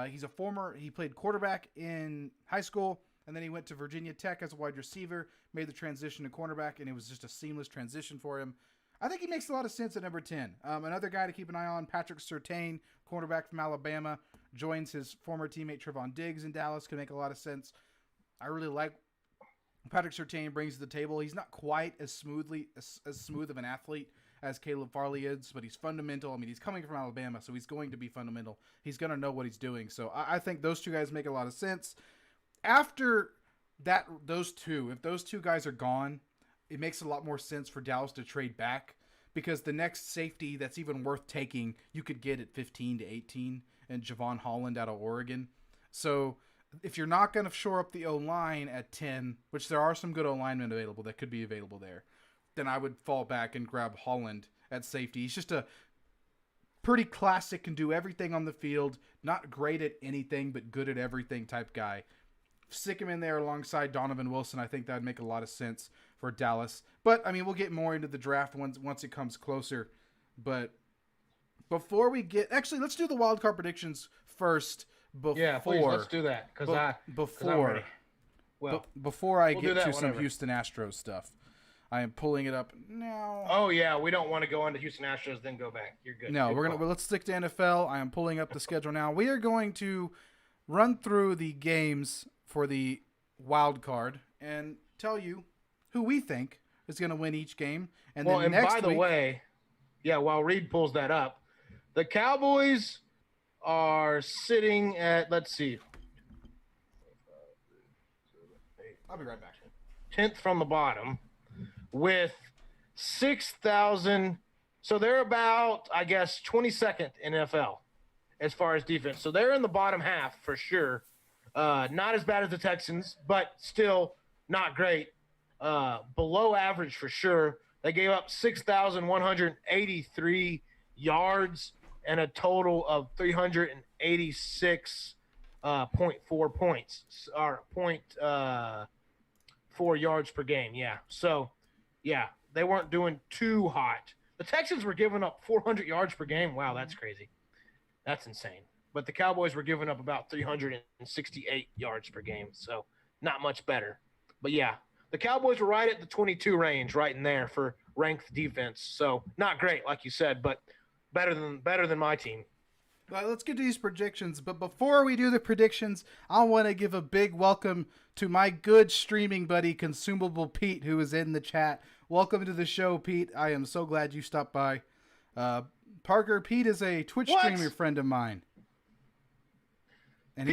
He played quarterback in high school, and then he went to Virginia Tech as a wide receiver, made the transition to cornerback, and it was just a seamless transition for him. I think he makes a lot of sense at number 10. Another guy to keep an eye on, Patrick Surtain, cornerback from Alabama, joins his former teammate Trevon Diggs in Dallas. Could make a lot of sense. I really like Patrick Surtain brings to the table. He's not quite as smooth of an athlete as Caleb Farley is, but he's fundamental. I mean, he's coming from Alabama, so he's going to be fundamental. He's going to know what he's doing. So I think those two guys make a lot of sense. After that, if those two guys are gone, it makes a lot more sense for Dallas to trade back, because the next safety that's even worth taking, you could get at 15 to 18, and Javon Holland out of Oregon. So if you're not going to shore up the O-line at 10, which there are some good O-linemen available that could be available there, then I would fall back and grab Holland at safety. He's just a pretty classic, can do everything on the field, not great at anything, but good at everything type guy. Stick him in there alongside Donovan Wilson. I think that would make a lot of sense for Dallas. But, I mean, we'll get more into the draft once it comes closer. But before we get... Actually, let's do the wildcard predictions first. Yeah, please, let's do that. Before I We'll get do that to some whenever. Houston Astros stuff. I am pulling it up now. Oh yeah, we don't want to go on to Houston Astros, then go back. You're good. No, Good call. let's stick to NFL. I am pulling up the schedule now. We are going to run through the games for the wild card and tell you who we think is going to win each game. And Well, then and next by the week, way, yeah, while Reed pulls that up, the Cowboys are sitting at, let's see, I'll be right back. 10th from the bottom with 6,000. So they're about, I guess, 22nd in NFL as far as defense. So they're in the bottom half for sure. Not as bad as the Texans, but still not great. Below average for sure. They gave up 6,183 yards and a total of 386.4 points, or 0.4 yards per game. Yeah. So, yeah, they weren't doing too hot. The Texans were giving up 400 yards per game. Wow, that's crazy. That's insane. But the Cowboys were giving up about 368 yards per game. So, not much better. But, yeah, the Cowboys were right at the 22 range, right in there for ranked defense. So, not great, like you said, but better than my team. Well, let's get to these predictions. But before we do the predictions, I want to give a big welcome to my good streaming buddy, Consumable Pete, who is in the chat. Welcome to the show, Pete. I am so glad you stopped by. Parker, Pete is a Twitch streamer friend of mine. And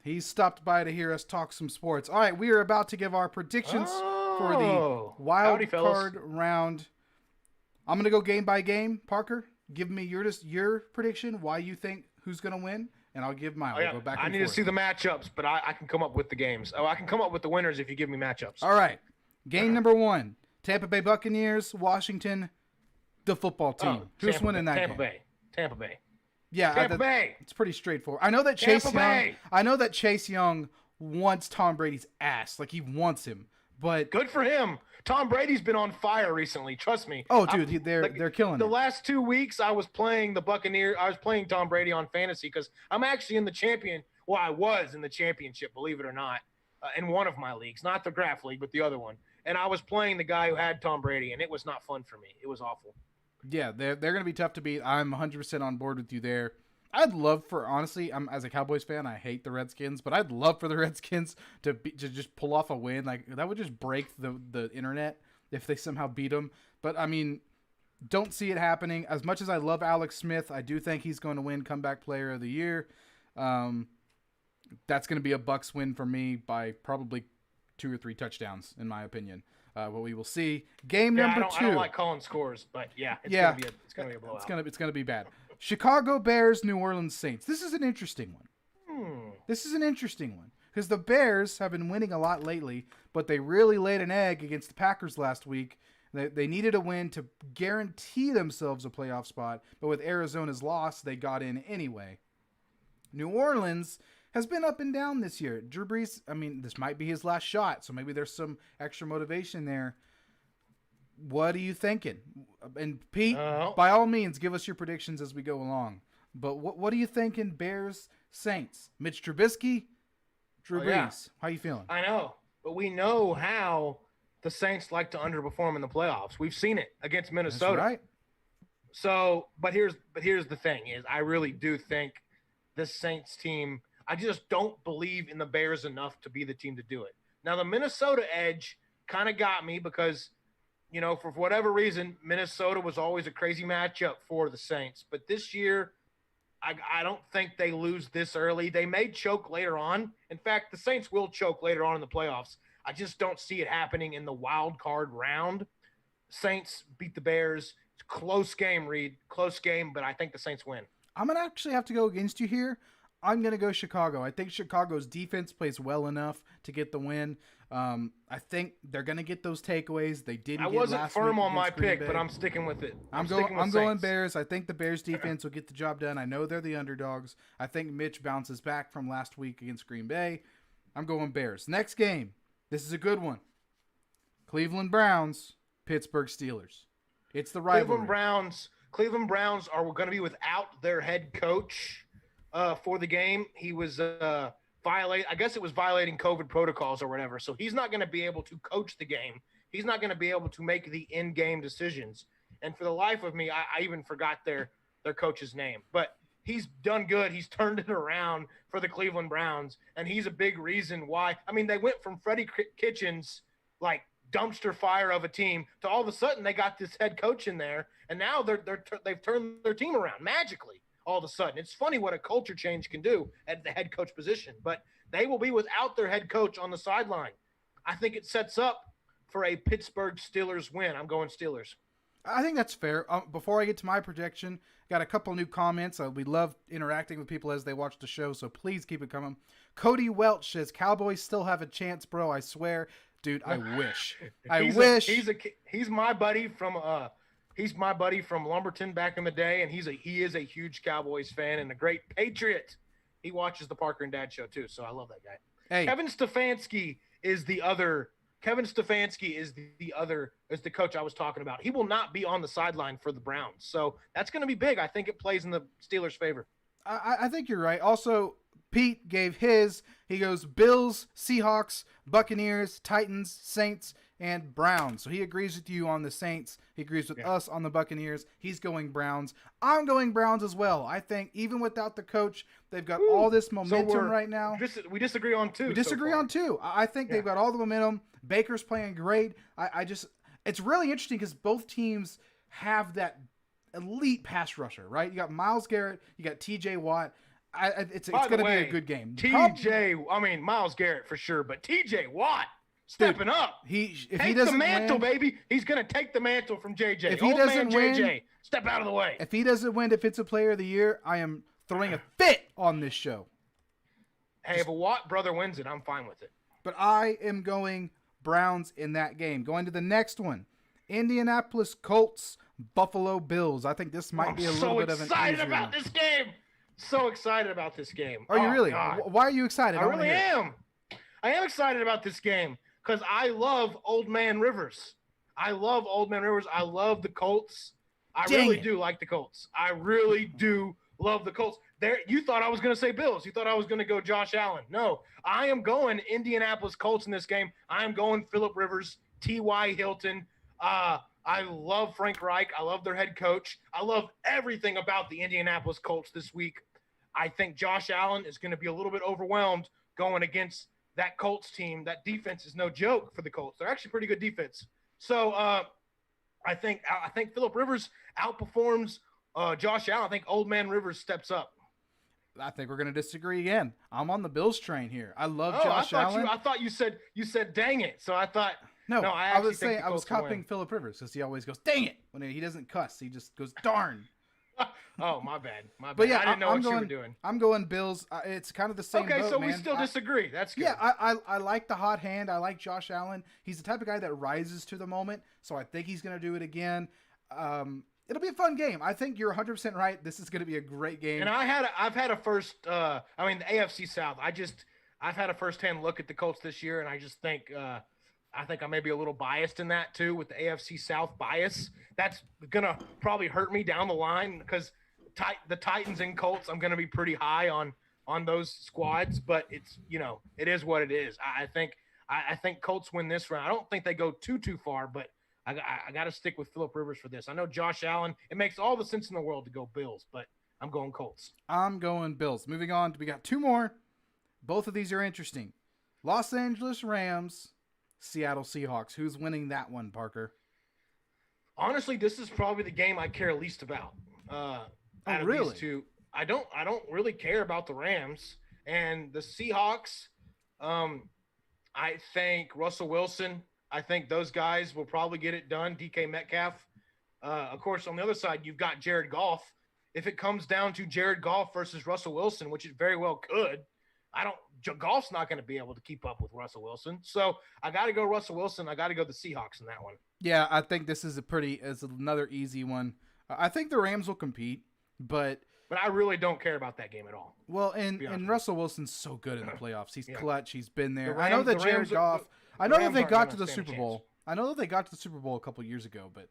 he's stopped by to hear us talk some sports. All right, we are about to give our predictions for the wild card round. I'm going to go game by game. Parker, give me your prediction, why you think who's going to win, and I'll give mine. Oh, yeah. We'll go back I and need forth. to see the matchups, but I can come up with the games. Oh, I can come up with the winners if you give me matchups. All right. Game number 1. Tampa Bay Buccaneers, Washington, the football team. Who's winning that game? Tampa Bay. Yeah, Tampa Bay. It's pretty straightforward. I know that Chase Young wants Tom Brady's ass. Like, he wants him. But good for him. Tom Brady's been on fire recently. Trust me. Oh, dude, they're killing it. The last 2 weeks, I was playing the Buccaneers. I was playing Tom Brady on fantasy because I'm actually in the champion. Well, I was in the championship, believe it or not, in one of my leagues, not the Graph League, but the other one. And I was playing the guy who had Tom Brady, and it was not fun for me. It was awful. Yeah, they're going to be tough to beat. I'm 100% on board with you there. I'd love for, honestly, as a Cowboys fan, I hate the Redskins, but I'd love for the Redskins to just pull off a win. Like, that would just break the internet if they somehow beat them. But, I mean, don't see it happening. As much as I love Alex Smith, I do think he's going to win Comeback Player of the Year. That's going to be a Bucs win for me by probably 2 or 3 touchdowns, in my opinion. What we will see. Game number 2. I don't like calling scores, but it's gonna be a blowout. It's gonna be bad. Chicago Bears, New Orleans Saints. This is an interesting one. This is an interesting one because the Bears have been winning a lot lately, but they really laid an egg against the Packers last week. They needed a win to guarantee themselves a playoff spot, but with Arizona's loss, they got in anyway. New Orleans has been up and down this year. Drew Brees, I mean, this might be his last shot, so maybe there's some extra motivation there. What are you thinking? And Pete, by all means, give us your predictions as we go along. But what are you thinking, Bears, Saints? Mitch Trubisky, Drew Brees. Yeah. How you feeling? I know, but we know how the Saints like to underperform in the playoffs. We've seen it against Minnesota. That's right. So, but here's the thing is I really do think this Saints team, I just don't believe in the Bears enough to be the team to do it. Now, the Minnesota edge kind of got me because, you know, for whatever reason, Minnesota was always a crazy matchup for the Saints. But this year, I don't think they lose this early. They may choke later on. In fact, the Saints will choke later on in the playoffs. I just don't see it happening in the wild card round. Saints beat the Bears. It's a close game, Reed. Close game, but I think the Saints win. I'm going to actually have to go against you here. I'm going to go Chicago. I think Chicago's defense plays well enough to get the win. I think they're going to get those takeaways. They didn't get last week. I wasn't firm on my pick, but I'm sticking with it. I'm going Bears. I think the Bears defense will get the job done. I know they're the underdogs. I think Mitch bounces back from last week against Green Bay. I'm going Bears. Next game. This is a good one. Cleveland Browns, Pittsburgh Steelers. It's the rivalry. Cleveland Browns are going to be without their head coach for the game. He was violating COVID protocols or whatever. So he's not going to be able to coach the game. He's not going to be able to make the in-game decisions. And for the life of me, I even forgot their coach's name. But he's done good. He's turned it around for the Cleveland Browns, and he's a big reason why. I mean, they went from Freddie Kitchens, like dumpster fire of a team, to all of a sudden they got this head coach in there, and now they've turned their team around magically. All of a sudden, it's funny what a culture change can do at the head coach position. But they will be without their head coach on the sideline. I think it sets up for a Pittsburgh Steelers win. I'm going Steelers. I think that's fair. Before I get to my projection, got a couple new comments. We love interacting with people as they watch the show, so please keep it coming. Cody Welch says, Cowboys still have a chance, bro. I swear. Dude, I wish. He's my buddy from Lumberton back in the day, and he is a huge Cowboys fan and a great Patriot. He watches the Parker and Dad show too, so I love that guy. Hey. Kevin Stefanski is the coach I was talking about. He will not be on the sideline for the Browns. So that's going to be big. I think it plays in the Steelers' favor. I think you're right. Also, Pete gave his. He goes Bills, Seahawks, Buccaneers, Titans, Saints, and Browns. So he agrees with you on the Saints. He agrees with us on the Buccaneers. He's going Browns. I'm going Browns as well. I think even without the coach, they've got all this momentum right now. We disagree on two. I think they've got all the momentum. Baker's playing great. It's really interesting because both teams have that elite pass rusher, right? You got Myles Garrett, you got TJ Watt. It's going to be a good game. Myles Garrett for sure, but TJ Watt stepping up. If he doesn't the mantle, win, baby. He's going to take the mantle from JJ. If he doesn't win, JJ, step out of the way. If he doesn't win Defensive Player of the Year, I am throwing a fit on this show. Hey, if a Watt brother wins it, I'm fine with it. But I am going Browns in that game. Going to the next one. Indianapolis Colts, Buffalo Bills. I think this might be a little bit of an excited easier about one. this game. So excited about this game. Are you really? God. Why are you excited? I really am. I am excited about this game because I love Old Man Rivers. I love Old Man Rivers. I love the Colts. I really do like the Colts. I really do love the Colts. There, you thought I was going to say Bills. You thought I was going to go Josh Allen. No, I am going Indianapolis Colts in this game. I am going Phillip Rivers, T.Y. Hilton. I love Frank Reich. I love their head coach. I love everything about the Indianapolis Colts this week. I think Josh Allen is going to be a little bit overwhelmed going against that Colts team. That defense is no joke for the Colts. They're actually pretty good defense. So I think Phillip Rivers outperforms Josh Allen. I think Old Man Rivers steps up. I think we're going to disagree again. I'm on the Bills train here. I love Josh Allen. I thought you said dang it. So I thought no. I was saying I was copying Phillip Rivers because he always goes dang it when he doesn't cuss. He just goes darn. Oh, my bad. But yeah, I didn't know what you were doing. I'm going Bills. It's kind of the same. Okay, boat, so man. we still disagree. That's good. Yeah, I like the hot hand. I like Josh Allen. He's the type of guy that rises to the moment. So I think he's going to do it again. It'll be a fun game. I think you're 100% right. This is going to be a great game. And I've had a first. The AFC South. I've had a firsthand look at the Colts this year, and I just think. I think I may be a little biased in that too with the AFC South bias. That's gonna probably hurt me down the line because the Titans and Colts, I'm gonna be pretty high on those squads. But it's it is what it is. I think Colts win this round. I don't think they go too far, but I got to stick with Phillip Rivers for this. I know Josh Allen. It makes all the sense in the world to go Bills, but I'm going Colts. I'm going Bills. Moving on, we got two more. Both of these are interesting. Los Angeles Rams, Seattle Seahawks. Who's winning that one, Parker? Honestly, this is probably the game I care least about. Out of really? These two, I don't really care about the Rams and the Seahawks. I think Russell Wilson. I think those guys will probably get it done. DK Metcalf. Of course, on the other side, you've got Jared Goff. If it comes down to Jared Goff versus Russell Wilson, which it very well could, Goff's not going to be able to keep up with Russell Wilson. So I got to go Russell Wilson. I got to go the Seahawks in that one. Yeah, I think this is another easy one. I think the Rams will compete, but I really don't care about that game at all. Well, and Russell Wilson's so good in the playoffs. He's clutch. He's been there. Rams, I know that Jared Goff. I know that they got to the Super Bowl. I know that they got to the Super Bowl a couple years ago, but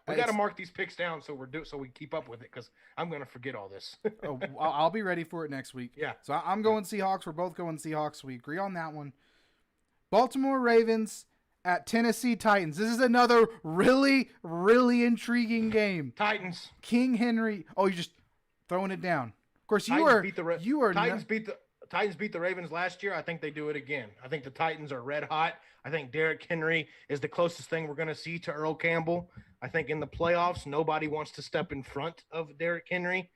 we got to mark these picks down so we keep up with it because I'm going to forget all this. I'll be ready for it next week. Yeah. So I'm going Seahawks. We're both going Seahawks. We agree on that one. Baltimore Ravens at Tennessee Titans. This is another really, really intriguing game. Titans. King Henry. Oh, you're just throwing it down. Of course, Titans beat the Ravens last year. I think they do it again. I think the Titans are red hot. I think Derrick Henry is the closest thing we're going to see to Earl Campbell. I think in the playoffs, nobody wants to step in front of Derrick Henry.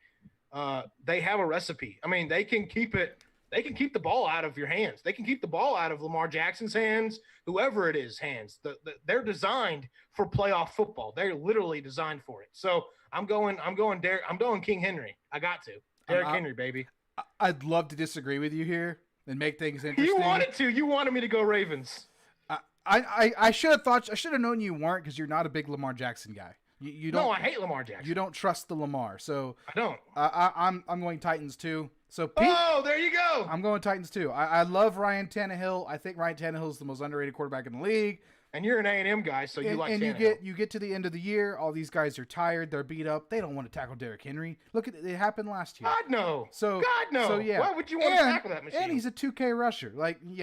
They have a recipe. I mean, they can keep it. They can keep the ball out of your hands. They can keep the ball out of Lamar Jackson's hands, whoever it is hands. They're designed for playoff football. They're literally designed for it. So I'm going King Henry. I got to. Derrick Henry, baby. I'd love to disagree with you here and make things interesting. You wanted to. You wanted me to go Ravens. I should have known you weren't because you're not a big Lamar Jackson guy. You don't. No, I hate Lamar Jackson. You don't trust the Lamar, so I don't. I'm going Titans too. So Pete, there you go. I'm going Titans too. I love Ryan Tannehill. I think Ryan Tannehill is the most underrated quarterback in the league. And you're an A&M guy, so you like Tannehill. And you get to the end of the year, all these guys are tired, they're beat up, they don't want to tackle Derrick Henry. Look at it happened last year. God no. God no. So yeah. Why would you want to tackle that machine? And he's a 2K rusher.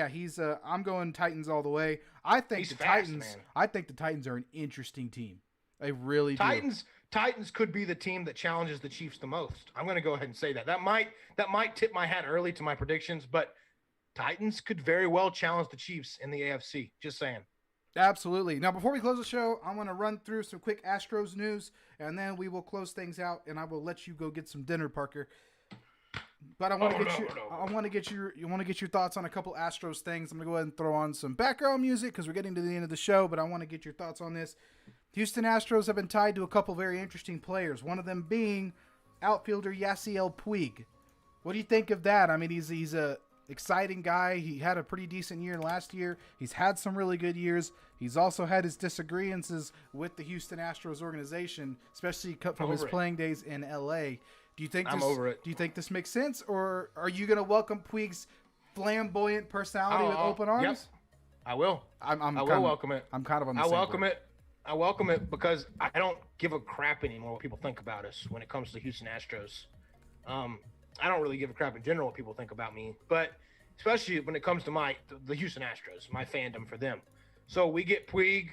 He's I'm going Titans all the way. I think I think the Titans are an interesting team. They really do. Titans could be the team that challenges the Chiefs the most. I'm going to go ahead and say that. That might tip my hat early to my predictions, but Titans could very well challenge the Chiefs in the AFC. Just saying. Absolutely. Now, before we close the show, I'm going to run through some quick Astros news, and then we will close things out, and I will let you go get some dinner, Parker. But I want to get your thoughts on a couple Astros things. I'm going to go ahead and throw on some background music because we're getting to the end of the show, but I want to get your thoughts on this. Houston Astros have been tied to a couple very interesting players, one of them being outfielder Yasiel Puig. What do you think of that? I mean, he's a exciting guy. He had a pretty decent year last year. He's had some really good years. He's also had his disagreements with the Houston Astros organization, especially from his playing days in LA. Do you think Do you think this makes sense, or are you going to welcome Puig's flamboyant personality with open arms? Yep. I will. I will welcome it. I'm kind of on the I same welcome board. it. I welcome it because I don't give a crap anymore what people think about us when it comes to the Houston Astros. I don't really give a crap in general what people think about me, but especially when it comes to the Houston Astros, my fandom for them. So we get Puig.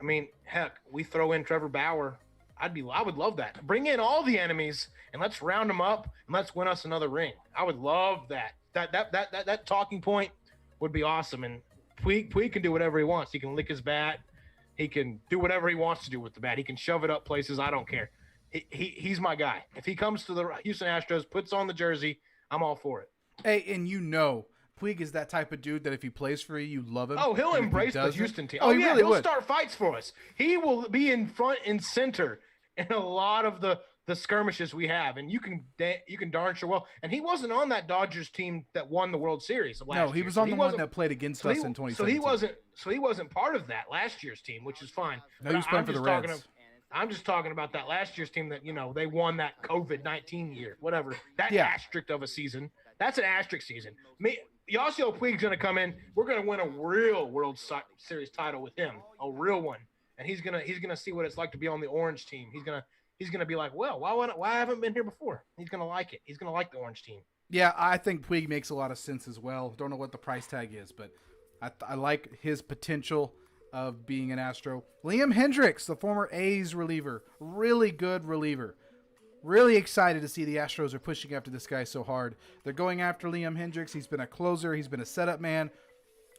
I mean, heck, we throw in Trevor Bauer. I would love that. Bring in all the enemies and let's round them up and let's win us another ring. I would love that. That talking point would be awesome. And Puig can do whatever he wants. He can lick his bat. He can do whatever he wants to do with the bat. He can shove it up places. I don't care. He's my guy. If he comes to the Houston Astros, puts on the jersey, I'm all for it. Hey, and Puig is that type of dude that if he plays for you, you love him. Oh, he'll embrace the Houston team. Oh, he really he'll would. Start fights for us. He will be in front and center in a lot of the skirmishes we have, and you can darn sure well. And he wasn't on that Dodgers team that won the World Series last year. No, he was on the one that played against us in 2017. So he wasn't part of that last year's team, which is fine. No, he was playing for the Reds. I'm just talking about that last year's team that, they won that COVID-19 year, whatever. That asterisk of a season. That's an asterisk season. Yasiel Puig's going to come in. We're going to win a real World Series title with him, a real one. And he's gonna see what it's like to be on the orange team. He's gonna be like, well, why haven't I been here before? He's gonna like it. He's gonna like the orange team. Yeah, I think Puig makes a lot of sense as well. Don't know what the price tag is, but I like his potential of being an Astro. Liam Hendriks, the former A's reliever, really good reliever. Really excited to see the Astros are pushing after this guy so hard. They're going after Liam Hendriks. He's been a closer. He's been a setup man.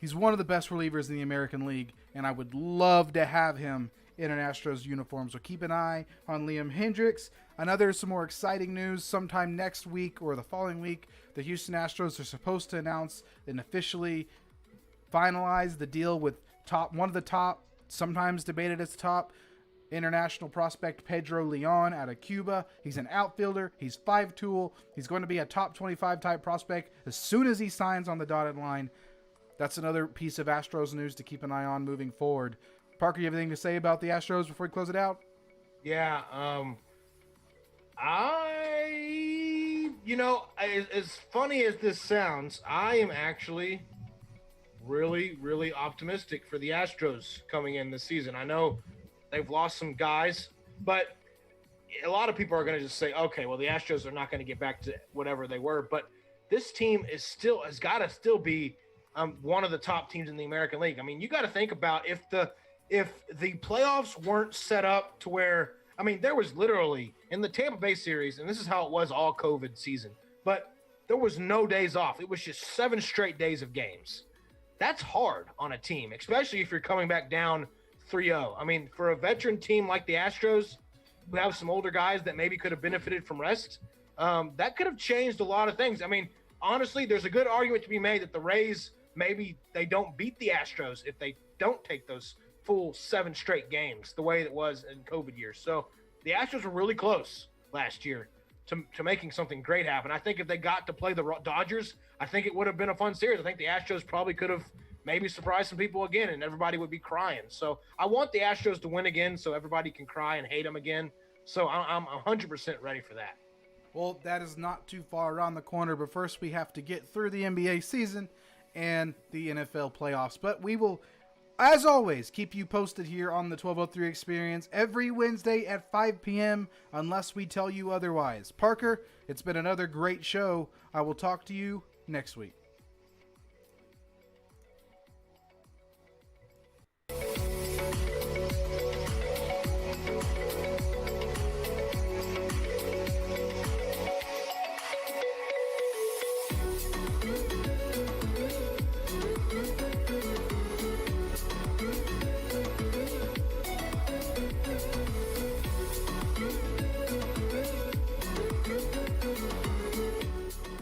He's one of the best relievers in the American League, and I would love to have him in an Astros uniform. So keep an eye on Liam Hendriks. Some more exciting news. Sometime next week or the following week, the Houston Astros are supposed to announce and officially finalize the deal with one of the top, sometimes debated as top, international prospect Pedro Leon out of Cuba. He's an outfielder. He's 5-tool. He's going to be a top 25 type prospect as soon as he signs on the dotted line. That's another piece of Astros news to keep an eye on moving forward. Parker, you have anything to say about the Astros before we close it out? Yeah, as funny as this sounds, I am actually really, really optimistic for the Astros coming in this season. I know they've lost some guys, but a lot of people are going to just say, okay, well, the Astros are not going to get back to whatever they were, but this team has got to still be one of the top teams in the American League. I mean, you got to think about if the playoffs weren't set up to where, I mean, there was literally in the Tampa Bay series, and this is how it was all COVID season, but there was no days off. It was just 7 straight days of games. That's hard on a team, especially if you're coming back down 3-0. I mean, for a veteran team like the Astros, who have some older guys that maybe could have benefited from rest, that could have changed a lot of things. I mean, honestly, there's a good argument to be made that the Rays, maybe they don't beat the Astros if they don't take those full 7 straight games the way it was in COVID years. So the Astros were really close last year to making something great happen. I think if they got to play the Dodgers, I think it would have been a fun series. I think the Astros probably could have maybe surprised some people again, and everybody would be crying. So I want the Astros to win again so everybody can cry and hate them again. So I'm 100% ready for that. Well, that is not too far around the corner, but first we have to get through the NBA season and the NFL playoffs. But we will, as always, keep you posted here on the 1203 Experience every Wednesday at 5 p.m. unless we tell you otherwise. Parker, it's been another great show. I will talk to you next week.